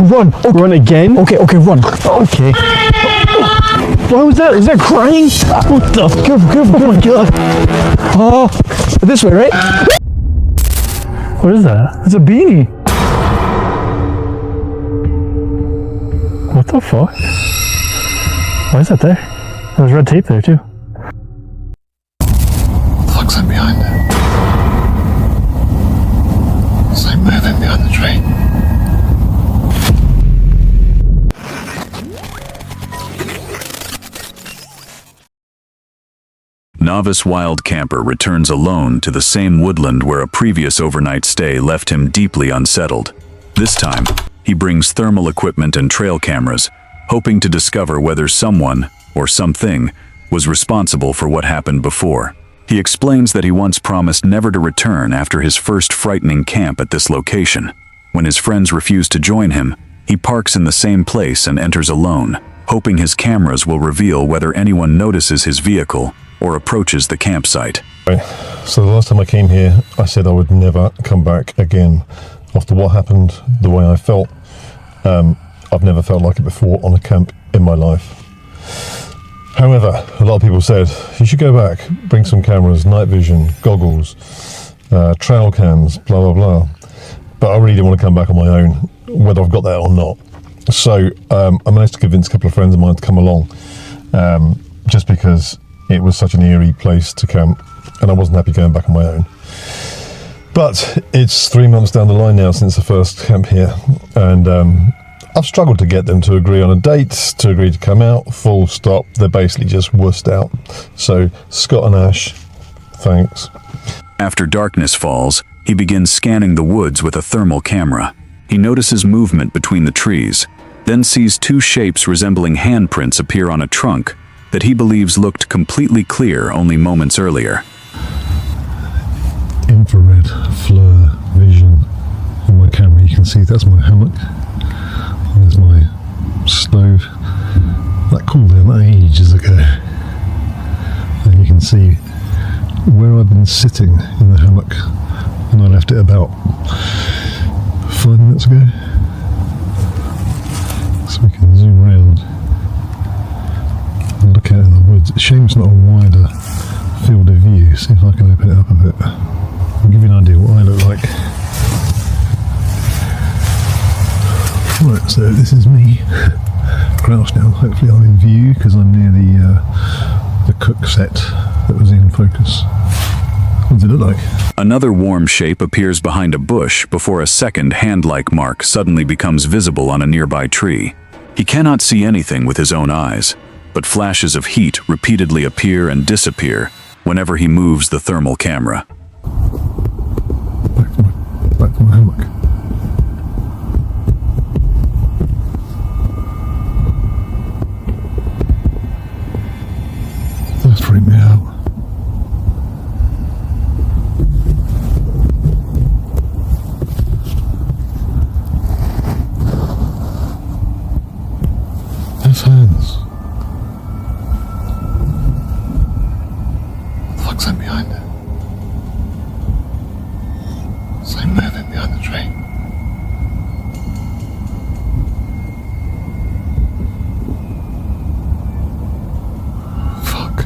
Run. Okay. Run again? Okay, run. Okay. What was that? Is that crying? What the? Careful. Oh my god. Oh, this way, right? What is that? It's a beanie. What the fuck? Why is that there? There's red tape there too. What the fuck's that behind it? It's like moving behind the tree. Novice wild camper returns alone to the same woodland where a previous overnight stay left him deeply unsettled. This time, he brings thermal equipment and trail cameras, hoping to discover whether someone, or something, was responsible for what happened before. He explains that he once promised never to return after his first frightening camp at this location. When his friends refuse to join him, he parks in the same place and enters alone, hoping his cameras will reveal whether anyone notices his vehicle or approaches the campsite. So the last time I came here, I said I would never come back again. After what happened, the way I felt, I've never felt like it before on a camp in my life. However, a lot of people said, you should go back, bring some cameras, night vision, goggles, trail cams, blah, blah, blah. But I really didn't want to come back on my own, whether I've got that or not. So I managed to convince a couple of friends of mine to come along, just because it was such an eerie place to camp, and I wasn't happy going back on my own. But it's 3 months down the line now since the first camp here, and I've struggled to get them to agree on a date, to agree to come out, full stop. They're basically just wussed out. So, Scott and Ash, thanks. After darkness falls, he begins scanning the woods with a thermal camera. He notices movement between the trees, then sees two shapes resembling handprints appear on a trunk that he believes looked completely clear only moments earlier. Infrared FLIR vision on my camera. You can see that's my hammock. There's my stove. That cooled down ages ago. And you can see where I've been sitting in the hammock, and I left it about 5 minutes ago. So we can zoom around and look out in the woods. It's a shame it's not a wider field of view. See if I can open it up a bit. I'll give you an idea what I look like. Right, so this is me, crouched down. Hopefully I'm in view because I'm near the cook set that was in focus. What does it look like? Another warm shape appears behind a bush before a second hand-like mark suddenly becomes visible on a nearby tree. He cannot see anything with his own eyes, but flashes of heat repeatedly appear and disappear whenever he moves the thermal camera. Back to my hammock. That freaked me out. There's hands. What the fuck's that behind it? It's like moving behind the tree. Fuck.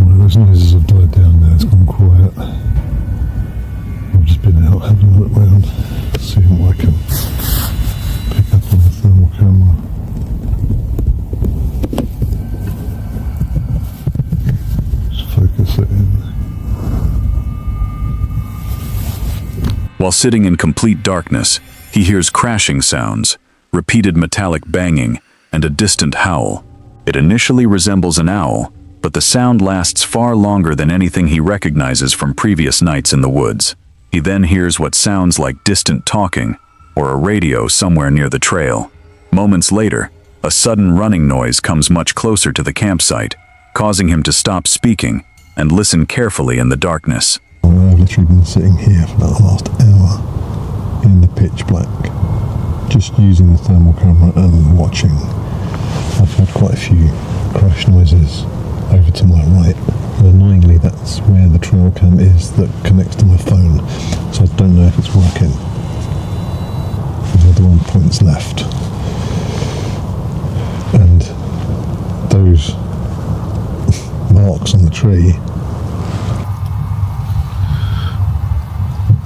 Well, those noises have died down now, it's gone quiet. I've just been out having a look around, seeing what I can pick up on the thermal camera. Focus it in. While sitting in complete darkness, he hears crashing sounds, repeated metallic banging, and a distant howl. It initially resembles an owl, but the sound lasts far longer than anything he recognizes from previous nights in the woods. He then hears what sounds like distant talking, or a radio somewhere near the trail. Moments later, a sudden running noise comes much closer to the campsite, causing him to stop speaking and listen carefully in the darkness. I've literally been sitting here for about the last hour in the pitch black, just using the thermal camera and watching. I've had quite a few crash noises over to my right, And annoyingly, that's where the trail cam is that connects to my phone. So I don't know if it's working. The other one points left. And those marks on the tree.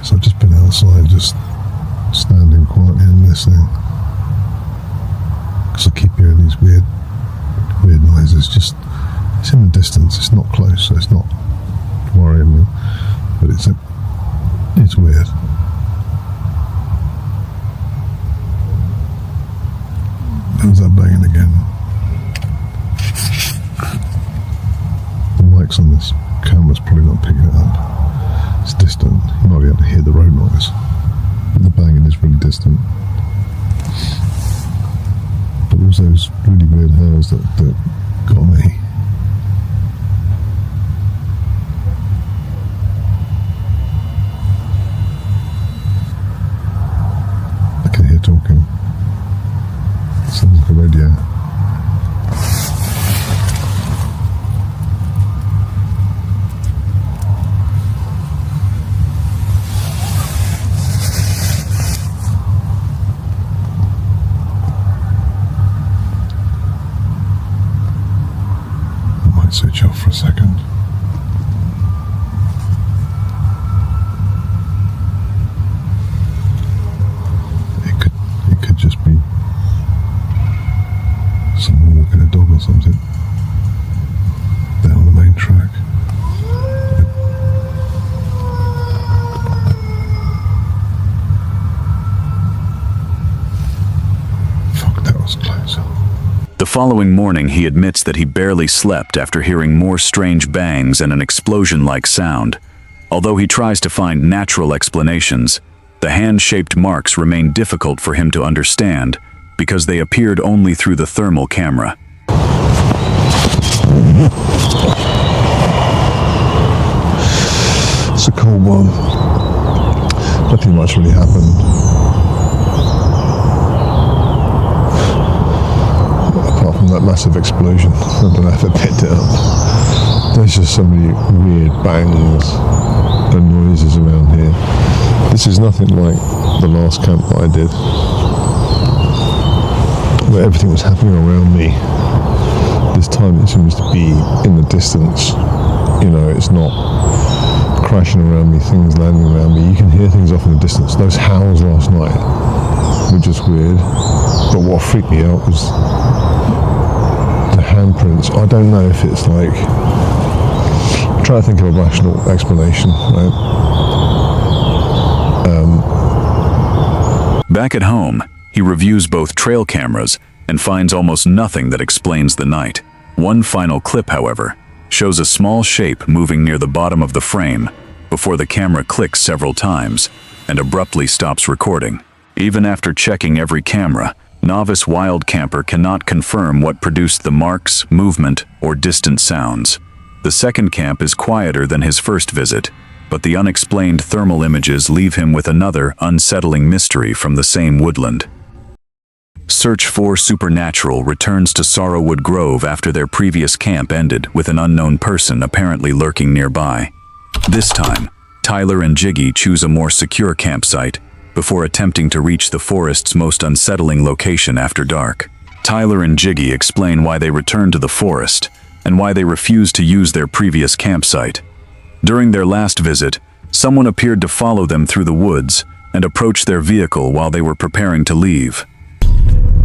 So I've just been outside, just standing quietly and listening. Because I keep hearing these weird noises. Just, it's in the distance. It's not close, so it's not worrying me. But it's weird. There's that banging again. The mics on this camera's probably not picking it up. It's distant. You might be able to hear the road noise. But the banging is really distant. But there was those really weird howls that got me. I can hear talking. Sounds like a radio. I might switch off for a second. It could just be someone walking a dog or something down the main track. Fuck, that was close. The following morning, he admits that he barely slept after hearing more strange bangs and an explosion-like sound. Although he tries to find natural explanations, the hand-shaped marks remain difficult for him to understand because they appeared only through the thermal camera. It's a cold one. Nothing much really happened. Apart from that massive explosion. I don't know if it picked it up. There's just so many weird bangs and noises around here. This is nothing like the last camp that I did, where everything was happening around me. This time it seems to be in the distance. You know, it's not crashing around me, things landing around me. You can hear things off in the distance. Those howls last night were just weird. But what freaked me out was the handprints. I don't know if it's like... I'm trying to think of a rational explanation, right? Back at home, he reviews both trail cameras and finds almost nothing that explains the night. One final clip, however, shows a small shape moving near the bottom of the frame before the camera clicks several times and abruptly stops recording. Even after checking every camera, novice wild camper cannot confirm what produced the marks, movement, or distant sounds. The second camp is quieter than his first visit, but the unexplained thermal images leave him with another unsettling mystery from the same woodland. Search for Supernatural returns to Sorrowwood Grove after their previous camp ended with an unknown person apparently lurking nearby. This time, Tyler and Jiggy choose a more secure campsite before attempting to reach the forest's most unsettling location after dark. Tyler and Jiggy explain why they returned to the forest and why they refused to use their previous campsite. During their last visit, someone appeared to follow them through the woods and approach their vehicle while they were preparing to leave.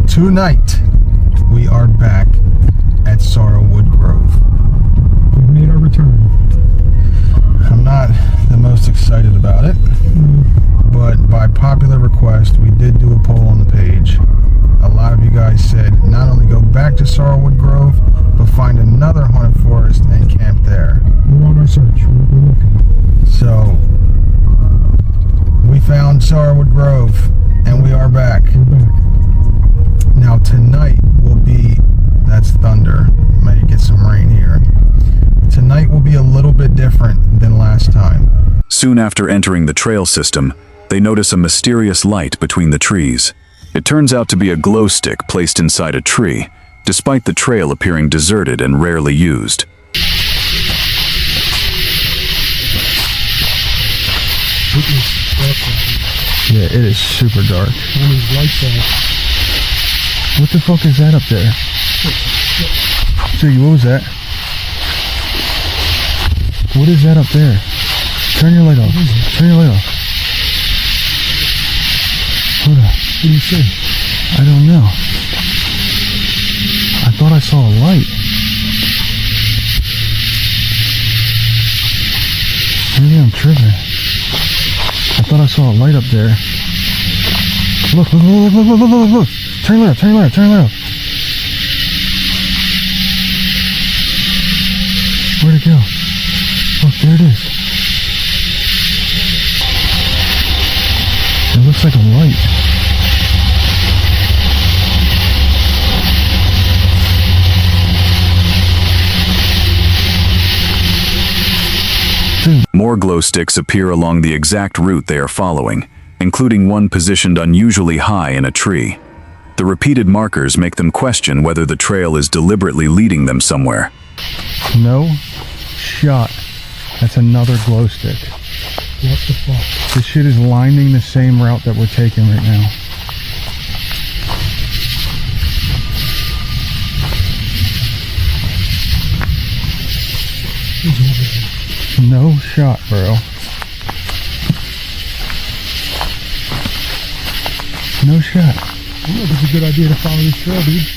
Tonight, we are back at Sorrowwood Grove. We've made our return. I'm not the most excited about it, but by popular request, we did do a poll on the page. A lot of you guys said not only go back to Sorrowwood Grove, but find another haunted forest and camp there. We're on our search. We're looking. So, we found Sorrowwood Grove, and we are back. We're back. Now tonight will be, that's thunder, might get some rain here. Tonight will be a little bit different than last time. Soon after entering the trail system, they notice a mysterious light between the trees. It turns out to be a glow stick placed inside a tree, despite the trail appearing deserted and rarely used. completely dark out here. Yeah, it is super dark. And these lights out. What the fuck is that up there? Jiggy, what was that? What is that up there? Turn your light off. Turn your light off. Hold on. What do you say? I don't know. I thought I saw a light. Maybe I'm tripping. I thought I saw a light up there. Look, look, look, look, look, look, look, look. Turn it up, turn it up, turn it up. Where'd it go? Look, there it is. It looks like a light. Dude. More glow sticks appear along the exact route they are following, including one positioned unusually high in a tree. The repeated markers make them question whether the trail is deliberately leading them somewhere. No shot. That's another glow stick. What the fuck? This shit is lining the same route that we're taking right now. No shot, bro. No shot. I don't know if it's a good idea to follow this trail, dude.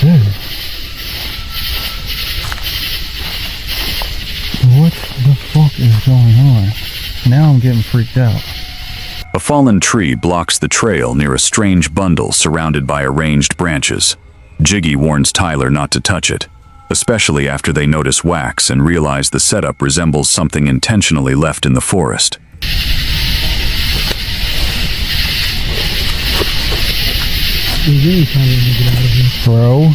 Dude. What the fuck is going on? Now I'm getting freaked out. A fallen tree blocks the trail near a strange bundle surrounded by arranged branches. Jiggy warns Tyler not to touch it, especially after they notice wax and realize the setup resembles something intentionally left in the forest. We really kind of want to get out of here. Bro,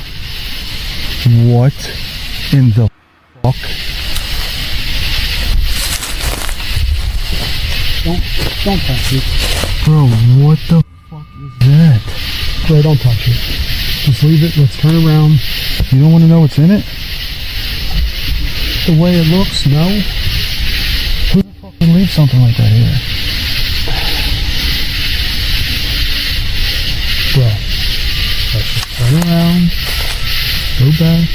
what in the fuck? Don't touch it. Bro, what the fuck is that? Bro, don't touch it. Just leave it. Let's turn around. You don't want to know what's in it? The way it looks, no. Who the fuck would leave something like that here? Bro, let's just turn around. Go back.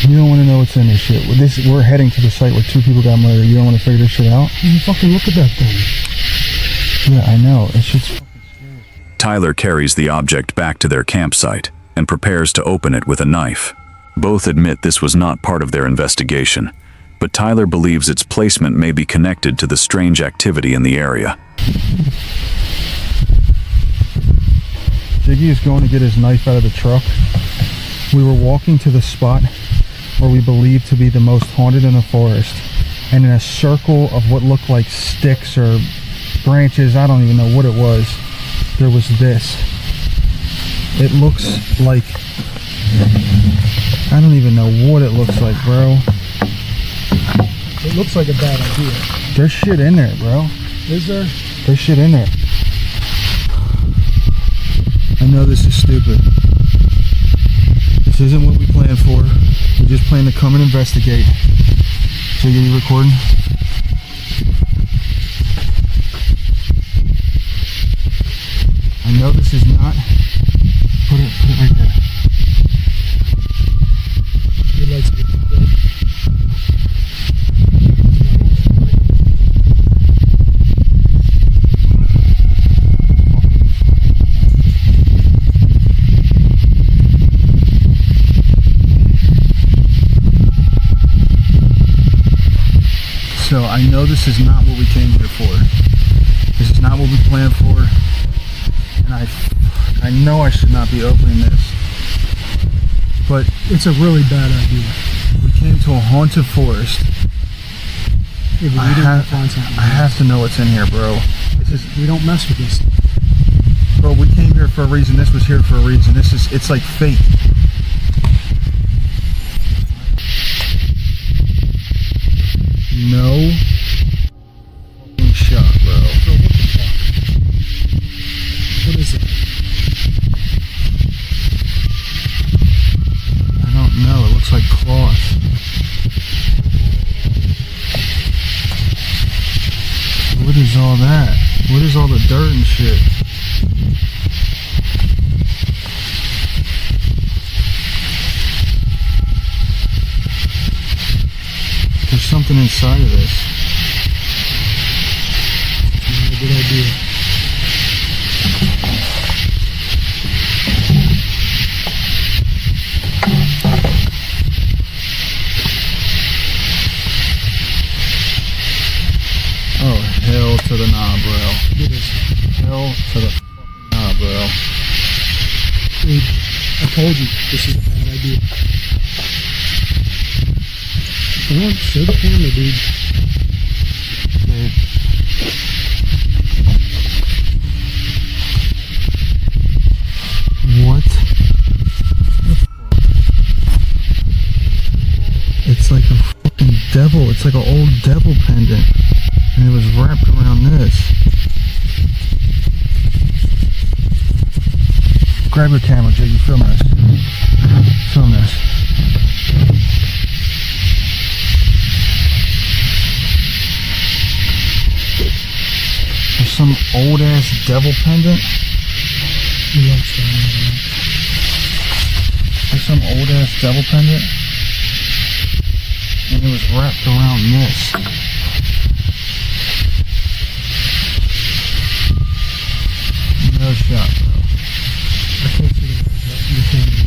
You don't want to know what's in this shit. We're heading to the site where 2 people got murdered. You don't want to figure this shit out? You fucking look at that thing. Yeah, I know. It's just... Tyler carries the object back to their campsite and prepares to open it with a knife. Both admit this was not part of their investigation, but Tyler believes its placement may be connected to the strange activity in the area. Jiggy is going to get his knife out of the truck. We were walking to the spot where we believe to be the most haunted in the forest, and in a circle of what looked like sticks or branches, I don't even know what it was, there was this. It looks like, I don't even know what it looks like, bro. It looks like a bad idea. There's shit in there, bro. Is there? There's shit in there. I know this is stupid. This isn't what we planned for. We just plan to come and investigate. So you recording? I know this is not. Put it right there. Your lights are good. So I know this is not what we came here for. This is not what we planned for. And I know I should not be opening this. But It's a really bad idea. we came to a haunted forest. Yeah, but I we didn't find something. I have to know what's in here, bro. We don't mess with this. Bro, we came here for a reason. This was here for a reason. It's like fate. No fucking shot, bro. Bro, what the fuck? What is it? I don't know. It looks like cloth. is all that? What is all the dirt and shit? There's something inside of this. Not a good idea. Oh, hell to the nah, bro. It is. Hell to the fucking nah, bro. Dude, I told you, this is a bad idea. Come on, show the camera, dude. What the fuck? It's like a fucking devil. It's like an old devil pendant. And it was wrapped around this. Grab your camera, Jiggy. Film this. Film this. There's some old ass devil pendant. He likes that. There's some old ass devil pendant. And it was wrapped around this. No shot, bro. I can't see the camera.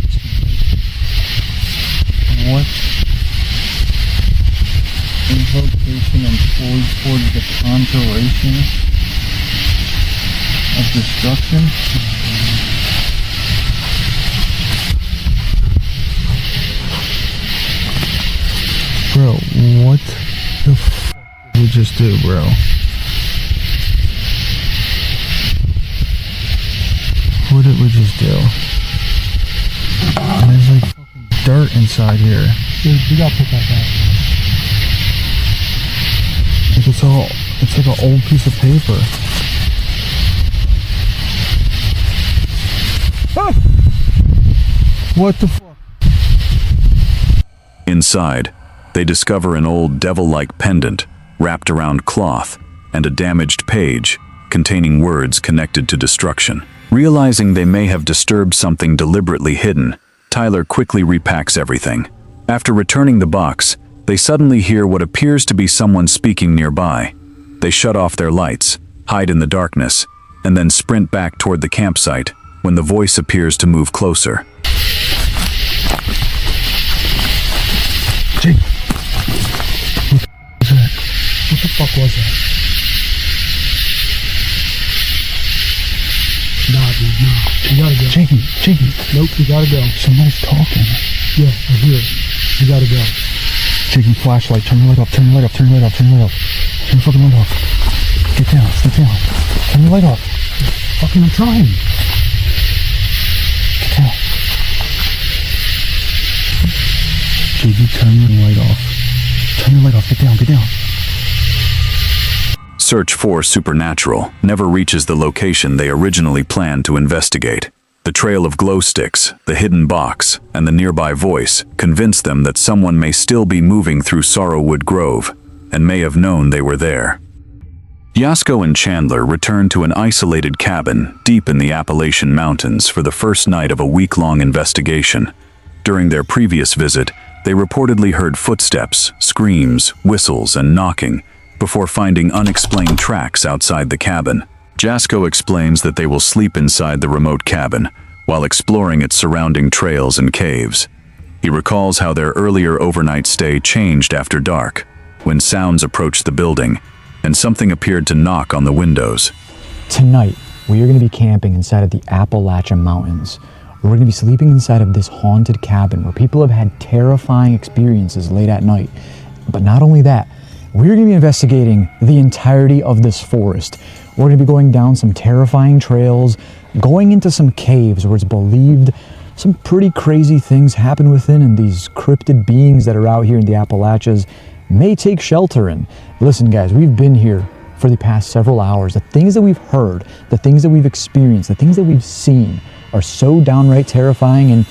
What invocation employed towards the conjuration of destruction? Bro, what the f did we just do, bro? What did we just do? And there's like fucking dirt inside here. Dude, we gotta put that back. Like it's like an old piece of paper. Ah! What the fuck? Inside, they discover an old devil-like pendant wrapped around cloth and a damaged page containing words connected to destruction. Realizing they may have disturbed something deliberately hidden, Tyler quickly repacks everything. After returning the box, they suddenly hear what appears to be someone speaking nearby. They shut off their lights, hide in the darkness, and then sprint back toward the campsite when the voice appears to move closer. Jake, What the fuck was that? Nah, dude, nah. You gotta go. Jakey. Nope, you gotta go. Somebody's talking. Yeah, I hear it. You gotta go. Jakey, flashlight. Turn your light off. Turn your fucking light off. Get down. Sit down. Turn your light off. Fucking, I'm trying. Get down. Jakey, turn your light off. Get down. Search for Supernatural never reaches the location they originally planned to investigate. The trail of glow sticks, the hidden box, and the nearby voice convince them that someone may still be moving through Sorrowwood Grove and may have known they were there. Yasko and Chandler return to an isolated cabin deep in the Appalachian Mountains for the first night of a week-long investigation. During their previous visit, they reportedly heard footsteps, screams, whistles, and knocking before finding unexplained tracks outside the cabin. Jasko explains that they will sleep inside the remote cabin while exploring its surrounding trails and caves. He recalls how their earlier overnight stay changed after dark, when sounds approached the building and something appeared to knock on the windows. Tonight, we are going to be camping inside of the Appalachian Mountains. We're going to be sleeping inside of this haunted cabin where people have had terrifying experiences late at night. But not only that, we're going to be investigating the entirety of this forest. We're going to be going down some terrifying trails, going into some caves where it's believed some pretty crazy things happen within, and these cryptid beings that are out here in the Appalachians may take shelter in. Listen guys, we've been here for the past several hours. The things that we've heard, the things that we've experienced, the things that we've seen are so downright terrifying, and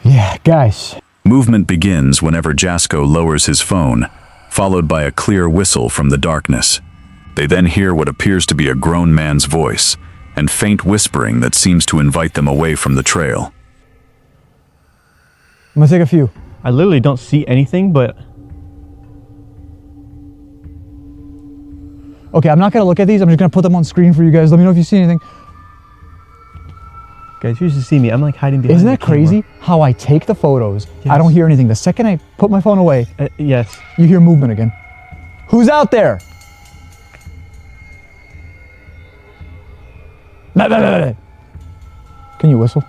yeah, guys. Movement begins whenever Jasko lowers his phone, followed by a clear whistle from the darkness. They then hear what appears to be a grown man's voice and faint whispering that seems to invite them away from the trail. I'm gonna take a few. I literally don't see anything, but Okay, I'm not gonna look at these. I'm just gonna put them on screen for you guys. Let me know if you see anything. guys, you should see me. I'm like hiding behind. Isn't that the camera. crazy? How I take the photos, Yes. I don't hear anything. The second I put my phone away, Yes. you hear movement again. Who's out there? Blah, blah, blah, blah. Can you whistle?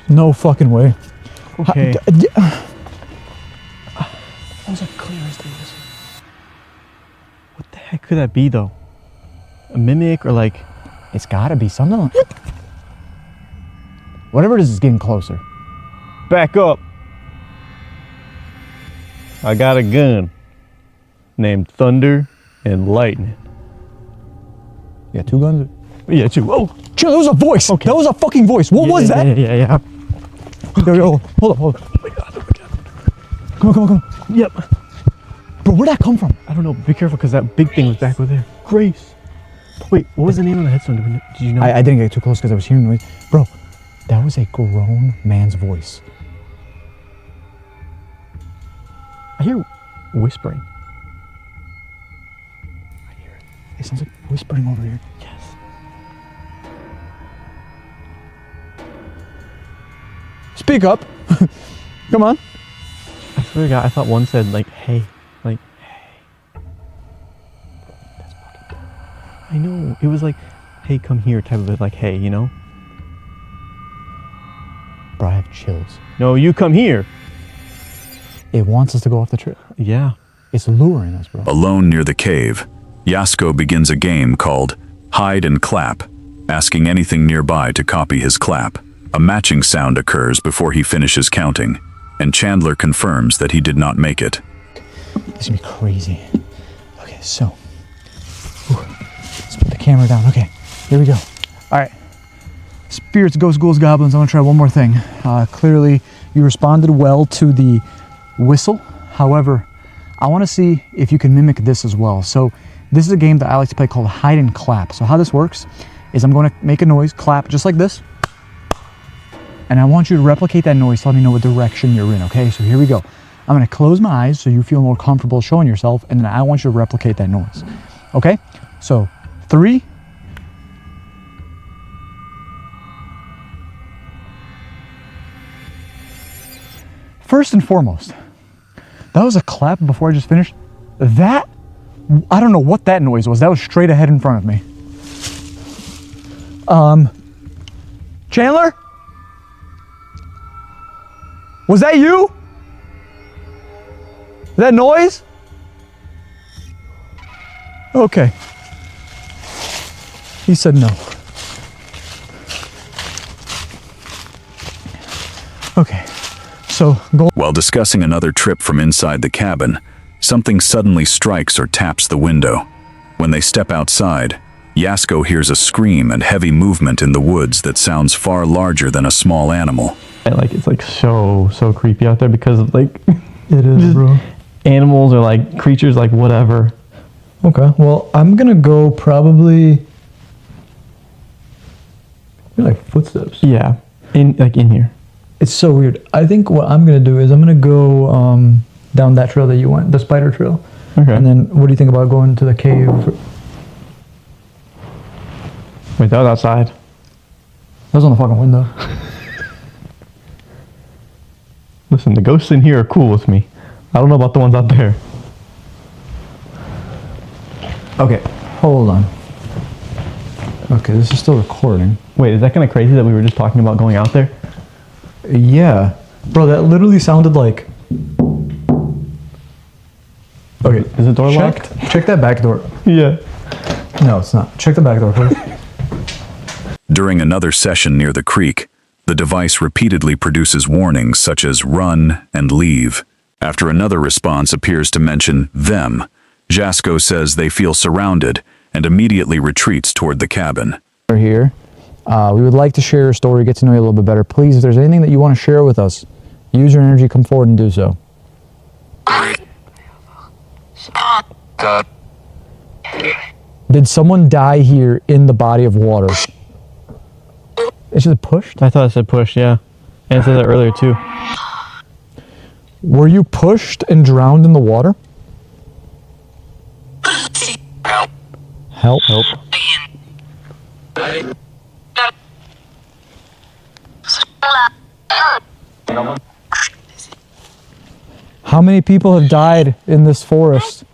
No fucking way. Okay. That was as clear as day. What the heck could that be though? A mimic or like? It's gotta be something like whatever it is getting closer. Back up. I got a gun named Thunder and Lightning. You got two guns? Yeah, two. Oh, Chill, that was a voice. Okay. That was a fucking voice. What was that? Yeah. Yo, hold up. Oh my god. Come on. Yep. Bro, where'd that come from? I don't know. Be careful because that big thing was back over there. Grace. Wait, what was the name of the headstone? Did you know? I didn't get too close because I was hearing noise. Bro, that was a grown man's voice. I hear whispering. It sounds like whispering over here. Yes. Speak up. Come on. I swear to God, I thought one said like, hey. Like, hey. That's fucking dumb. I know. It was like, hey, come here type of like, hey, you know? Bro, I have chills. No, you come here. It wants us to go off the trail. Yeah. It's luring us, bro. Alone near the cave, Yasko begins a game called Hide and Clap, asking anything nearby to copy his clap. A matching sound occurs before he finishes counting, and Chandler confirms that he did not make it. This is gonna be crazy. Okay, so. Let's put the camera down. Okay, here we go. All right. Spirits, ghosts, ghouls, goblins. I'm gonna try one more thing. Clearly, you responded well to the whistle. However, I wanna see if you can mimic this as well. So, this is a game that I like to play called Hide and Clap. So how this works is I'm gonna make a noise, clap, just like this. And I want you to replicate that noise to let me know what direction you're in, okay? So here we go. I'm gonna close my eyes so you feel more comfortable showing yourself, and then I want you to replicate that noise, okay? So, 3. First and foremost, that was a clap before I just finished. That, I don't know what that noise was. That was straight ahead in front of me. Chandler? Was that you? That noise? Okay. He said no. Okay. So go. While discussing another trip from inside the cabin, something suddenly strikes or taps the window. When they step outside, Yasko hears a scream and heavy movement in the woods that sounds far larger than a small animal. And like, it's like so creepy out there because of like, It is, bro. animals or like creatures, like whatever. Okay, well, I'm gonna go probably like footsteps. Yeah. In here. It's so weird. I think what I'm gonna do is I'm gonna go down that trail that you went, the spider trail. Okay. And then what do you think about going to the cave? Wait, that was outside. That was on the fucking window. Listen, the ghosts in here are cool with me. I don't know about the ones out there. Okay, hold on. Okay, this is still recording. Wait, is that kind of crazy that we were just talking about going out there? Yeah. Bro, that literally sounded like... Okay, Is the door locked? Check that back door. Yeah. No, it's not. Check the back door, please. During another session near the creek, the device repeatedly produces warnings such as run and leave. After another response appears to mention them, Jasko says they feel surrounded and immediately retreats toward the cabin. We're here. We would like to share your story, get to know you a little bit better. Please, if there's anything that you want to share with us, use your energy, come forward and do so. Did someone die here in the body of water? It's just pushed? I thought it said push, yeah. And it said that earlier too. Were you pushed and drowned in the water? Help. Help. How many people have died in this forest?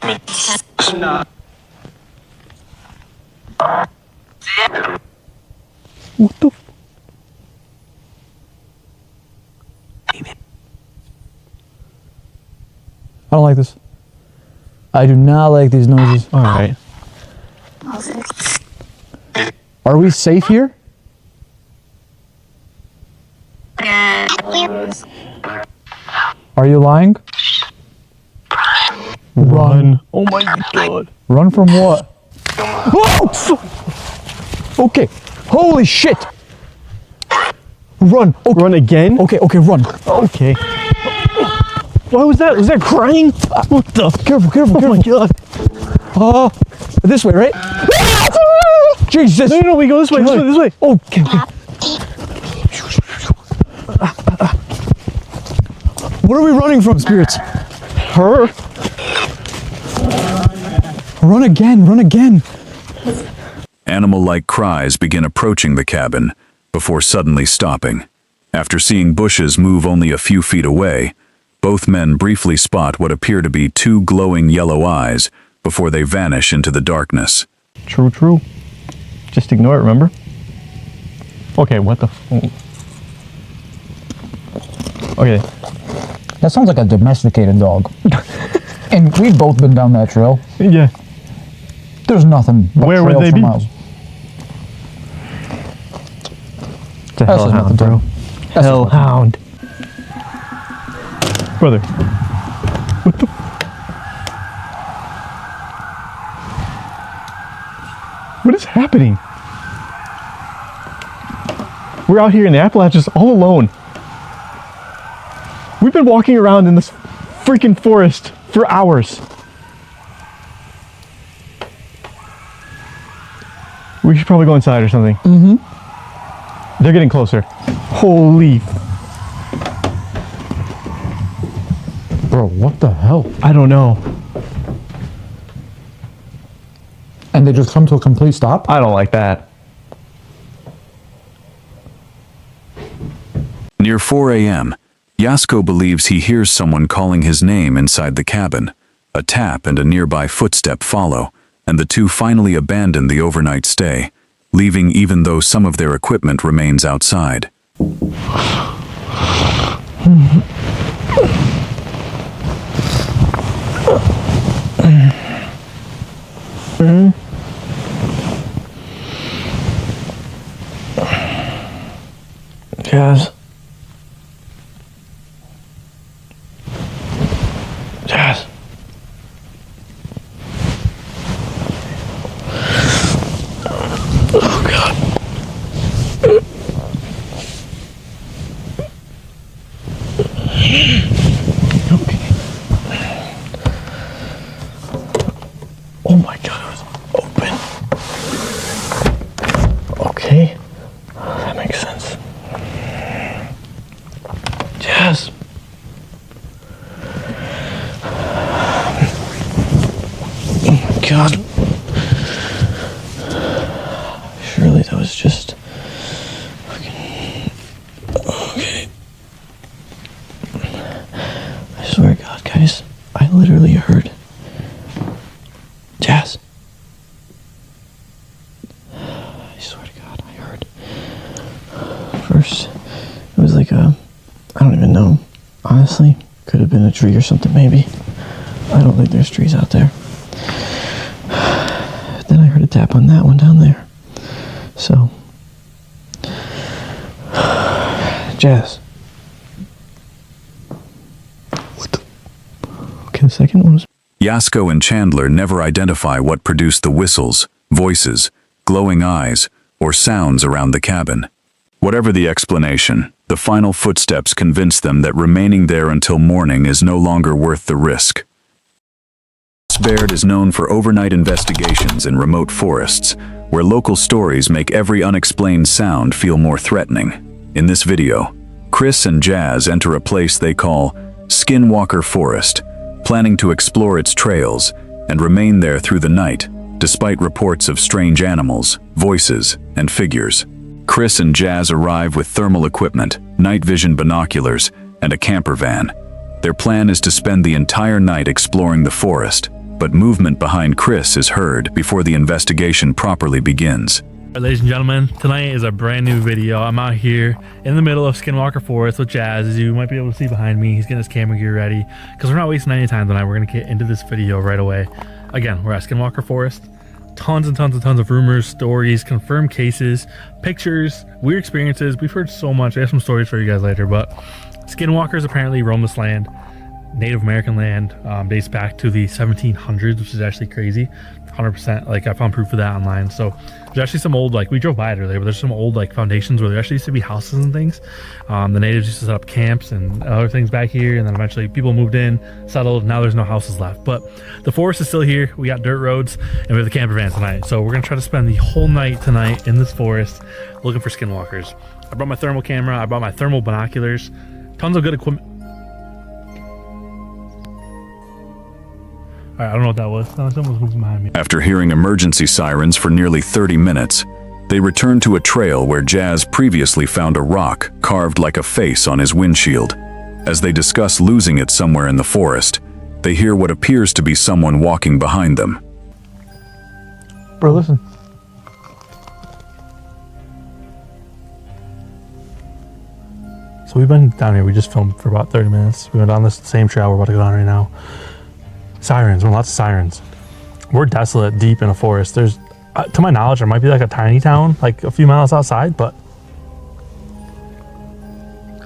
What the I don't like this. I do not like these noises. Alright. Are we safe here? Are you lying? Run. Oh my god. Run from what? Whoa! Okay. Holy shit! Run. Okay. Run again? Okay, run. Okay. What was that? Was that crying? What the? Careful. Oh my god. This way, right? Jesus. No, we go this way, this way. Okay. What are we running from, spirits? Her? Run again. Animal-like cries begin approaching the cabin before suddenly stopping. After seeing bushes move only a few feet away, both men briefly spot what appear to be two glowing yellow eyes before they vanish into the darkness. True. Just ignore it, remember? Okay, what the Okay. That sounds like a domesticated dog. And we've both been down that trail. Yeah. There's nothing but Where would trails they for be? miles. The hellhound, bro. Hellhound. Brother. What the? What is happening? We're out here in the Appalachians all alone. We've been walking around in this freaking forest for hours. We should probably go inside or something. Mm-hmm. They're getting closer. Holy. Bro, what the hell? I don't know. And they just come to a complete stop? I don't like that. Near 4 a.m., Yasko believes he hears someone calling his name inside the cabin. A tap and a nearby footstep follow, and the two finally abandon the overnight stay, leaving even though some of their equipment remains outside. Jazz. Jazz. Oh God. Okay. Oh my God, it was open. Okay. That makes sense. Jazz. Oh my God. Surely that was just fucking okay. I swear to God, guys, I literally heard Jazz. I swear to God, I heard. First, it was like I don't even know. Honestly, could have been a tree or something, maybe. I don't think there's trees out there. Then I heard a tap on that one down there. So, Jazz. What the? Okay, the second one was. Yasko and Chandler never identify what produced the whistles, voices, glowing eyes, or sounds around the cabin. Whatever the explanation, the final footsteps convince them that remaining there until morning is no longer worth the risk. Baird is known for overnight investigations in remote forests, where local stories make every unexplained sound feel more threatening. In this video, Chris and Jazz enter a place they call Skinwalker Forest, planning to explore its trails and remain there through the night, despite reports of strange animals, voices, and figures. Chris and Jazz arrive with thermal equipment, night vision binoculars, and a camper van. Their plan is to spend the entire night exploring the forest, but movement behind Chris is heard before the investigation properly begins. Ladies and gentlemen, tonight is a brand new video. I'm out here in the middle of Skinwalker Forest with Jazz, as you might be able to see behind me. He's getting his camera gear ready because we're not wasting any time tonight. We're going to get into this video right away. Again, we're at Skinwalker Forest. Tons and tons and tons of rumors, stories, confirmed cases, pictures, weird experiences. We've heard so much. I have some stories for you guys later, but skinwalkers apparently roam this land. Native American land, dates back to the 1700s, which is actually crazy. 100%, like I found proof of that online. So there's actually some old, like we drove by it earlier, but there's some old like foundations where there actually used to be houses and things. The natives used to set up camps and other things back here, and then eventually people moved in, settled. Now there's no houses left, but the forest is still here. We got dirt roads and we have the camper van tonight. So we're gonna try to spend the whole night tonight in this forest looking for skinwalkers. I brought my thermal camera, I brought my thermal binoculars, tons of good equipment. I don't know what that was. Someone was moving behind me. After hearing emergency sirens for nearly 30 minutes, they return to a trail where Jazz previously found a rock carved like a face on his windshield. As they discuss losing it somewhere in the forest, they hear what appears to be someone walking behind them. Bro, listen. So we've been down here. We just filmed for about 30 minutes. We went down this same trail we're about to go down right now. Sirens, lots of sirens. We're desolate, deep in a forest. There's, to my knowledge, there might be like a tiny town, like a few miles outside, but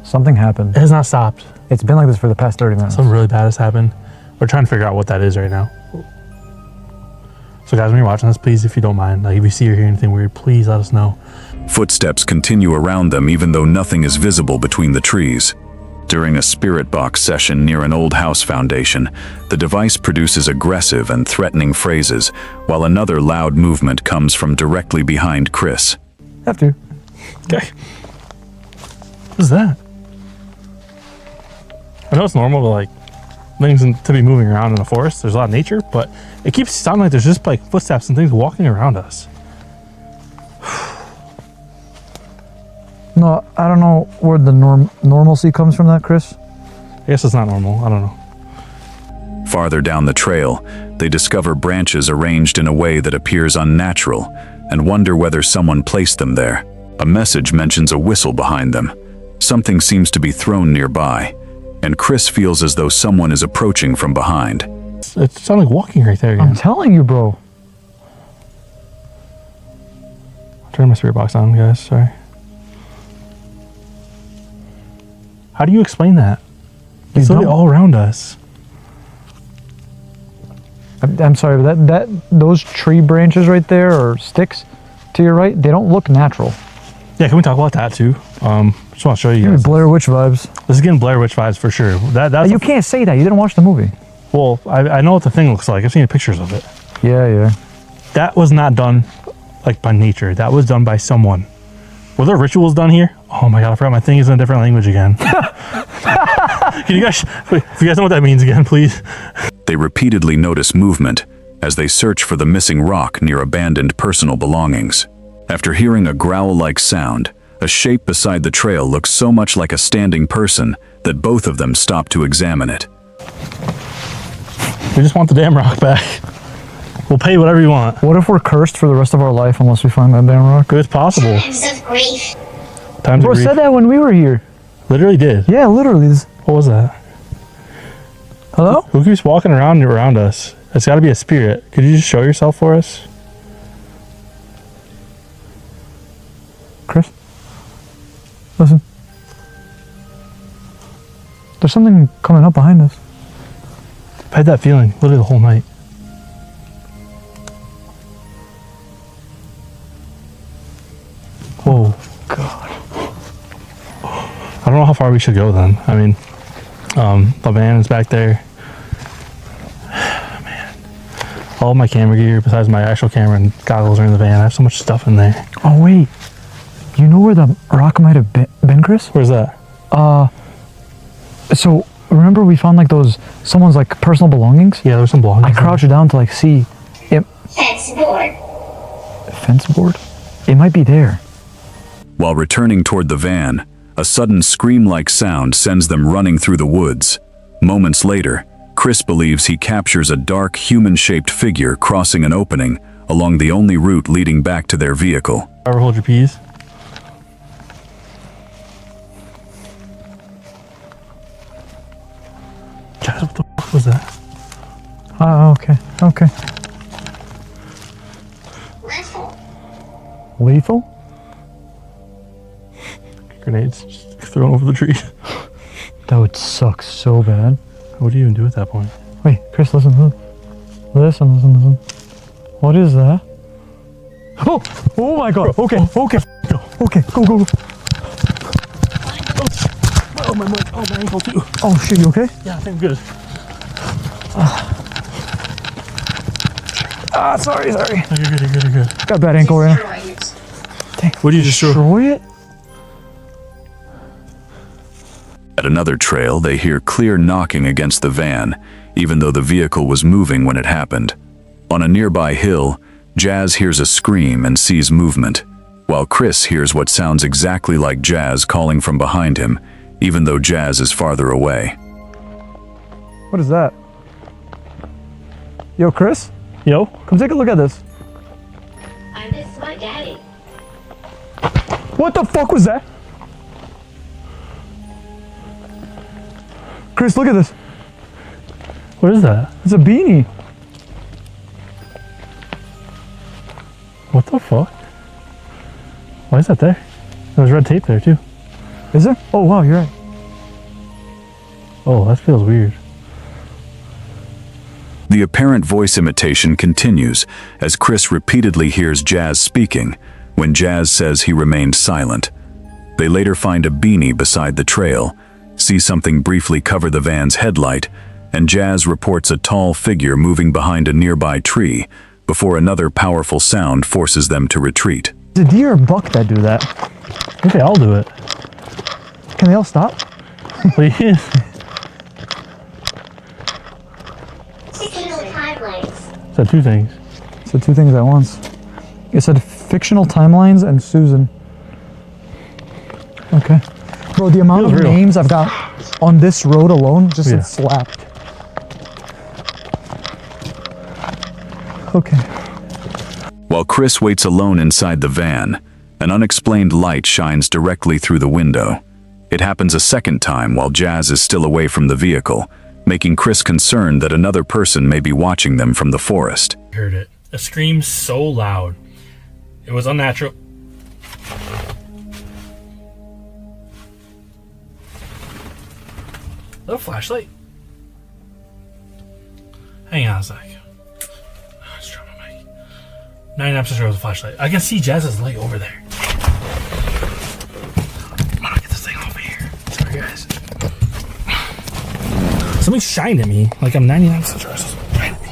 Something happened. it has not stopped. It's been like this for the past 30 minutes. Something really bad has happened. We're trying to figure out what that is right now. So guys, when you're watching this, please, if you don't mind, like if you see or hear anything weird, please let us know. Footsteps continue around them even though nothing is visible between the trees. During a spirit box session near an old house foundation, the device produces aggressive and threatening phrases, while another loud movement comes from directly behind Chris. Have to. Okay. What is that? I know it's normal to like things to be moving around in the forest. There's a lot of nature, but it keeps sounding like there's just like footsteps and things walking around us. No, I don't know where the normalcy comes from that, Chris. I guess it's not normal. I don't know. Farther down the trail, they discover branches arranged in a way that appears unnatural and wonder whether someone placed them there. A message mentions a whistle behind them. Something seems to be thrown nearby, and Chris feels as though someone is approaching from behind. It sounds like walking right there again. I'm telling you, bro. Turn my spirit box on, guys. Sorry. How do you explain that? It's literally all around us. I'm sorry, but those tree branches right there, or sticks to your right, they don't look natural. Yeah, can we talk about that too? Just want to show you guys. Blair Witch vibes. This is getting Blair Witch vibes for sure. That's You can't say that. You didn't watch the movie. Well, I know what the thing looks like. I've seen pictures of it. Yeah. That was not done like by nature. That was done by someone. Were there rituals done here? Oh my god, I forgot my thing is in a different language again. Can you guys, if you guys know what that means again, please. They repeatedly notice movement as they search for the missing rock near abandoned personal belongings. After hearing a growl-like sound, a shape beside the trail looks so much like a standing person that both of them stop to examine it. We just want the damn rock back. We'll pay whatever you want. What if we're cursed for the rest of our life unless we find that damn rock? It's possible. Times of grief. Times of Bro grief. said that when we were here. Literally did. Yeah, literally. What was that? Hello? Who keeps walking around us? It's got to be a spirit. Could you just show yourself for us? Chris? Listen. There's something coming up behind us. I've had that feeling literally the whole night. I don't know how far we should go then. I mean, the van is back there. Man, all of my camera gear besides my actual camera and goggles are in the van. I have so much stuff in there. Oh wait, you know where the rock might have been, Chris? Where's that? So remember we found like someone's like personal belongings? Yeah, there's some belongings. I crouched down to like see it. Fence board. Fence board? It might be there. While returning toward the van, a sudden scream-like sound sends them running through the woods. Moments later, Chris believes he captures a dark, human-shaped figure crossing an opening along the only route leading back to their vehicle. Ever hold your peas? Guys, what the fuck was that? Okay. Lethal. Lethal? Grenades just thrown over the tree. That would suck so bad. What do you even do at that point? Wait, Chris, listen. Listen. What is that? Oh my god. Okay. Okay, go. Oh, my ankle too. Oh shit, you okay? Yeah, I think I'm good. Sorry. You're good. Got a bad ankle right now. Destroy it. Dang. What do you Destroy it? At another trail, they hear clear knocking against the van, even though the vehicle was moving when it happened. On a nearby hill, Jazz hears a scream and sees movement, while Chris hears what sounds exactly like Jazz calling from behind him, even though Jazz is farther away. What is that? Yo, Chris? Yo? Come take a look at this. I miss my daddy. What the fuck was that? Chris, look at this. What is that? It's a beanie. What the fuck? Why is that there? There's red tape there too. Is there? Oh wow, you're right. Oh, that feels weird. The apparent voice imitation continues as Chris repeatedly hears Jazz speaking when Jazz says he remained silent. They later find a beanie beside the trail, see something briefly cover the van's headlight, and Jazz reports a tall figure moving behind a nearby tree before another powerful sound forces them to retreat. Is it deer or buck that do that? I think they all do it. Can they all stop? Please. Fictional timelines. Said two things. So two things at once. It said fictional timelines and Susan. Okay. Bro, the amount of Feels real. names I've got on this road alone just Yeah. slapped. Okay. While Chris waits alone inside the van, an unexplained light shines directly through the window. It happens a second time while Jazz is still away from the vehicle, making Chris concerned that another person may be watching them from the forest. Heard it. A scream so loud. It was unnatural. Is that a flashlight? Hang on a sec. Oh, just drop my mic. 99% sure it was a flashlight. I can see Jazz's light over there. I'm gonna get this thing over here. Sorry, guys. Something shined at me. Like I'm 99% sure it was behind me.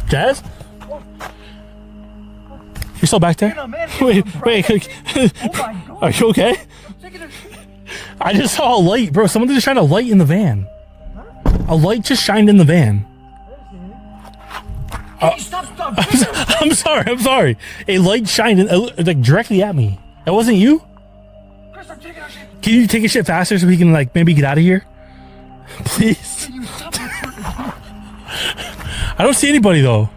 Jazz? You're still back there? Wait. Are you okay? I just saw a light, bro. Someone just shined a light in the van. A light just shined in the van. I'm sorry. A light shined like directly at me. That wasn't you? Can you take a shit faster so we can like maybe get out of here? Please. I don't see anybody though.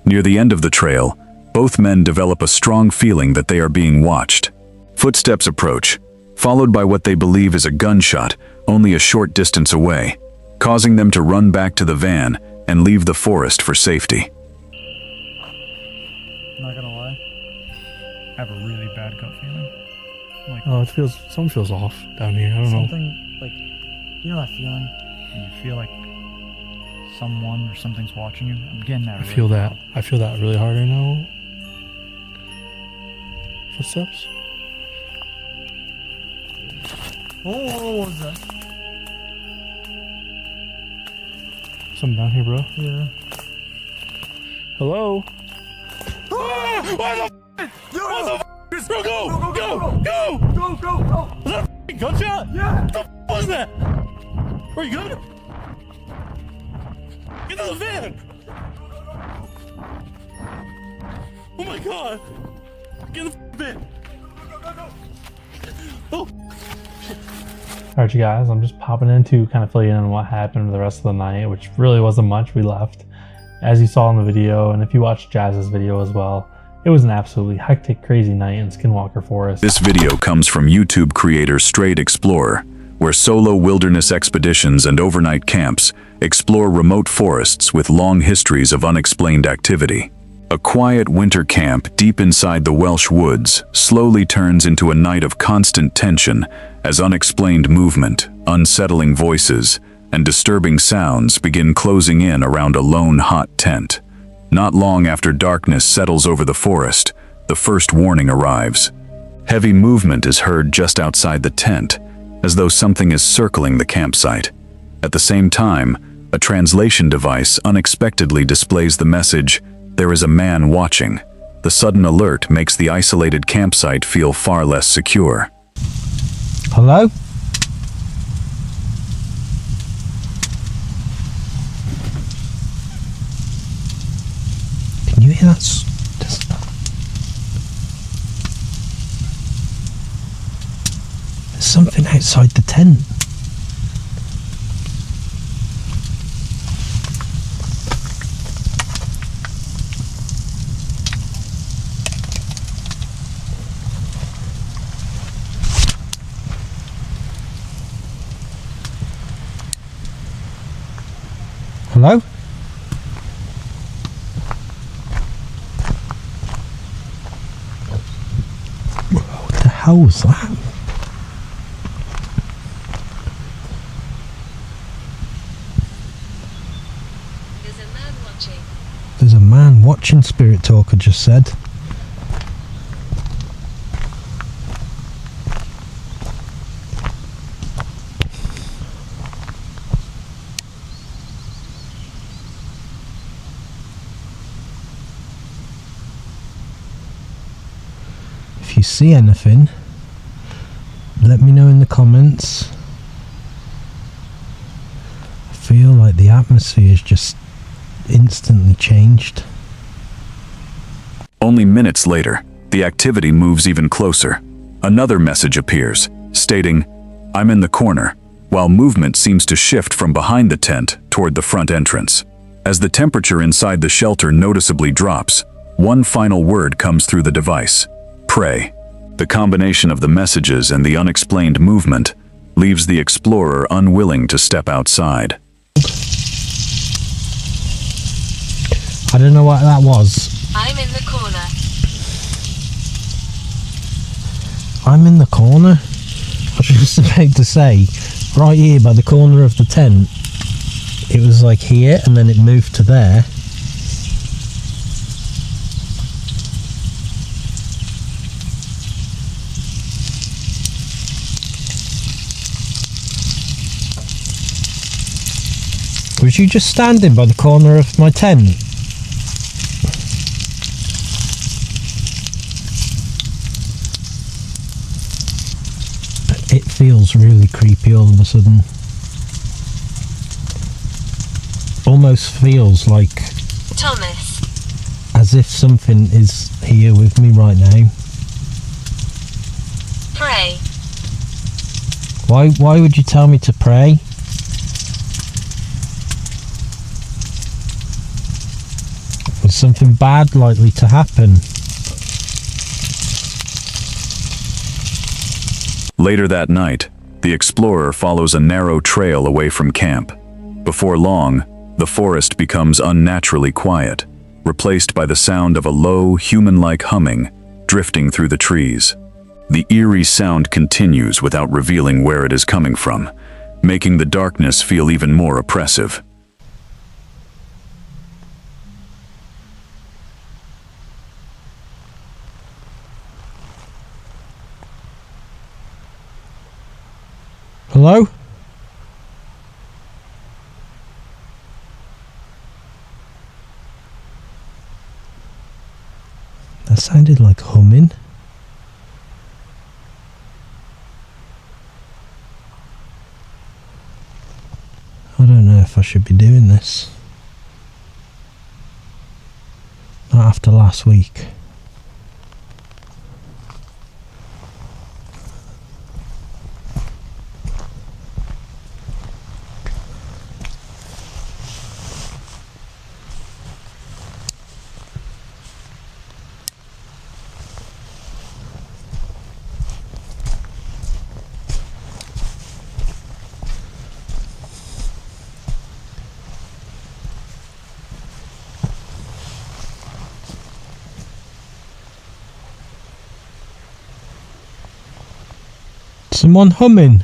Near the end of the trail, both men develop a strong feeling that they are being watched. Footsteps approach, followed by what they believe is a gunshot only a short distance away, causing them to run back to the van and leave the forest for safety. I'm not gonna lie. I have a really bad gut feeling. Like, Oh, something feels off down here. I don't know. something like, you know that feeling when you feel like someone or something's watching you? I'm getting that. I feel that really hard right now. Footsteps? Oh, what was that? Something down here, bro. Yeah. Hello? Ah! What the f***? What the f***? Bro, go! Go! Go! Was that a f***ing gunshot? Yeah! What the f*** was that? Are you good? Get to the van! Oh my god! Get in the van! Oh! Alright, you guys, I'm just popping in to kind of fill you in on what happened the rest of the night, which really wasn't much. We left, as you saw in the video, and if you watched Jazz's video as well, it was an absolutely hectic, crazy night in Skinwalker Forest. This video comes from YouTube creator Straight Explorer, where solo wilderness expeditions and overnight camps explore remote forests with long histories of unexplained activity. A quiet winter camp deep inside the Welsh woods slowly turns into a night of constant tension as unexplained movement, unsettling voices, and disturbing sounds begin closing in around a lone hot tent. Not long after darkness settles over the forest, the first warning arrives. Heavy movement is heard just outside the tent, as though something is circling the campsite. At the same time, a translation device unexpectedly displays the message, "There is a man watching." The sudden alert makes the isolated campsite feel far less secure. Hello? Can you hear that? There's something outside the tent. Hello? What the hell was that? There's a man watching. There's a man watching, Spirit Talker just said. If you see anything, let me know in the comments. I feel like the atmosphere is just instantly changed. Only minutes later, the activity moves even closer. Another message appears, stating, "I'm in the corner," while movement seems to shift from behind the tent toward the front entrance. As the temperature inside the shelter noticeably drops, one final word comes through the device: pray. The combination of the messages and the unexplained movement leaves the explorer unwilling to step outside. I don't know what that was. I'm in the corner. I'm in the corner? I was just about to say, right here by the corner of the tent, it was like here and then it moved to there. Was you just standing by the corner of my tent? It feels really creepy all of a sudden. Almost feels like Thomas. as if something is here with me right now. Pray. Why would you tell me to pray? Was something bad likely to happen? Later that night, the explorer follows a narrow trail away from camp. Before long, the forest becomes unnaturally quiet, replaced by the sound of a low, human-like humming drifting through the trees. The eerie sound continues without revealing where it is coming from, making the darkness feel even more oppressive. Hello? That sounded like humming. I don't know if I should be doing this. Not after last week. Someone humming.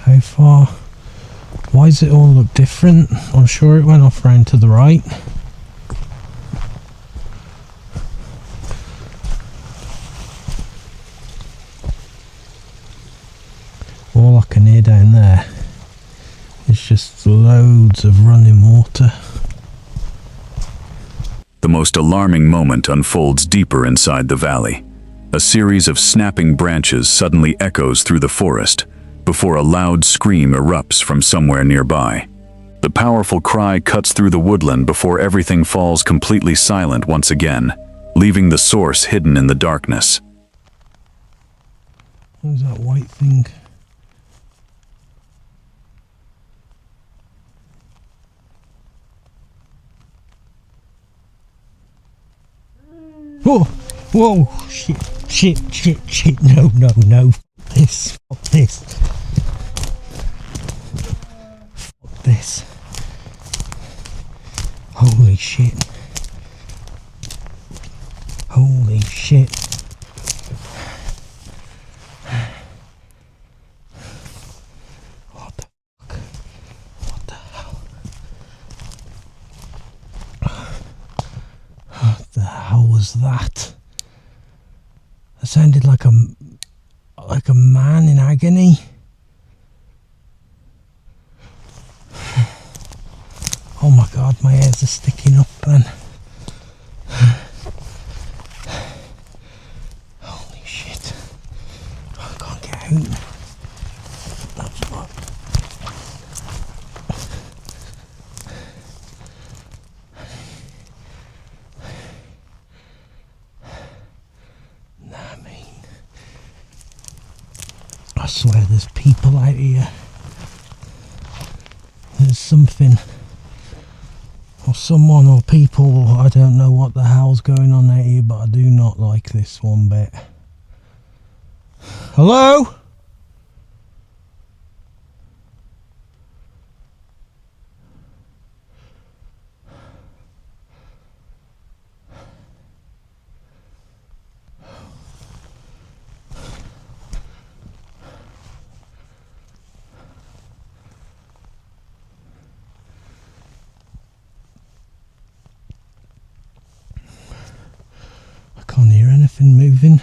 How far? Why does it all look different? I'm sure it went off round to the right. All I can hear down there is just loads of running water. The most alarming moment unfolds deeper inside the valley. A series of snapping branches suddenly echoes through the forest, before a loud scream erupts from somewhere nearby. The powerful cry cuts through the woodland before everything falls completely silent once again, leaving the source hidden in the darkness. What was that white thing? Whoa! Whoa! Shit! Shit! Shit! Shit! No! No! No! This! Fuck this! Fuck this! Holy shit! Holy shit! What the fuck? What the hell? What the hell was that? That sounded like a man in agony. Oh my god, my ears are sticking up, man. Holy shit. I can't get out. That's what. Nah, mate. I swear there's people out here. There's something. Or someone or people, I don't know what the hell's going on out here, but I do not like this one bit. Hello? Can't hear anything moving.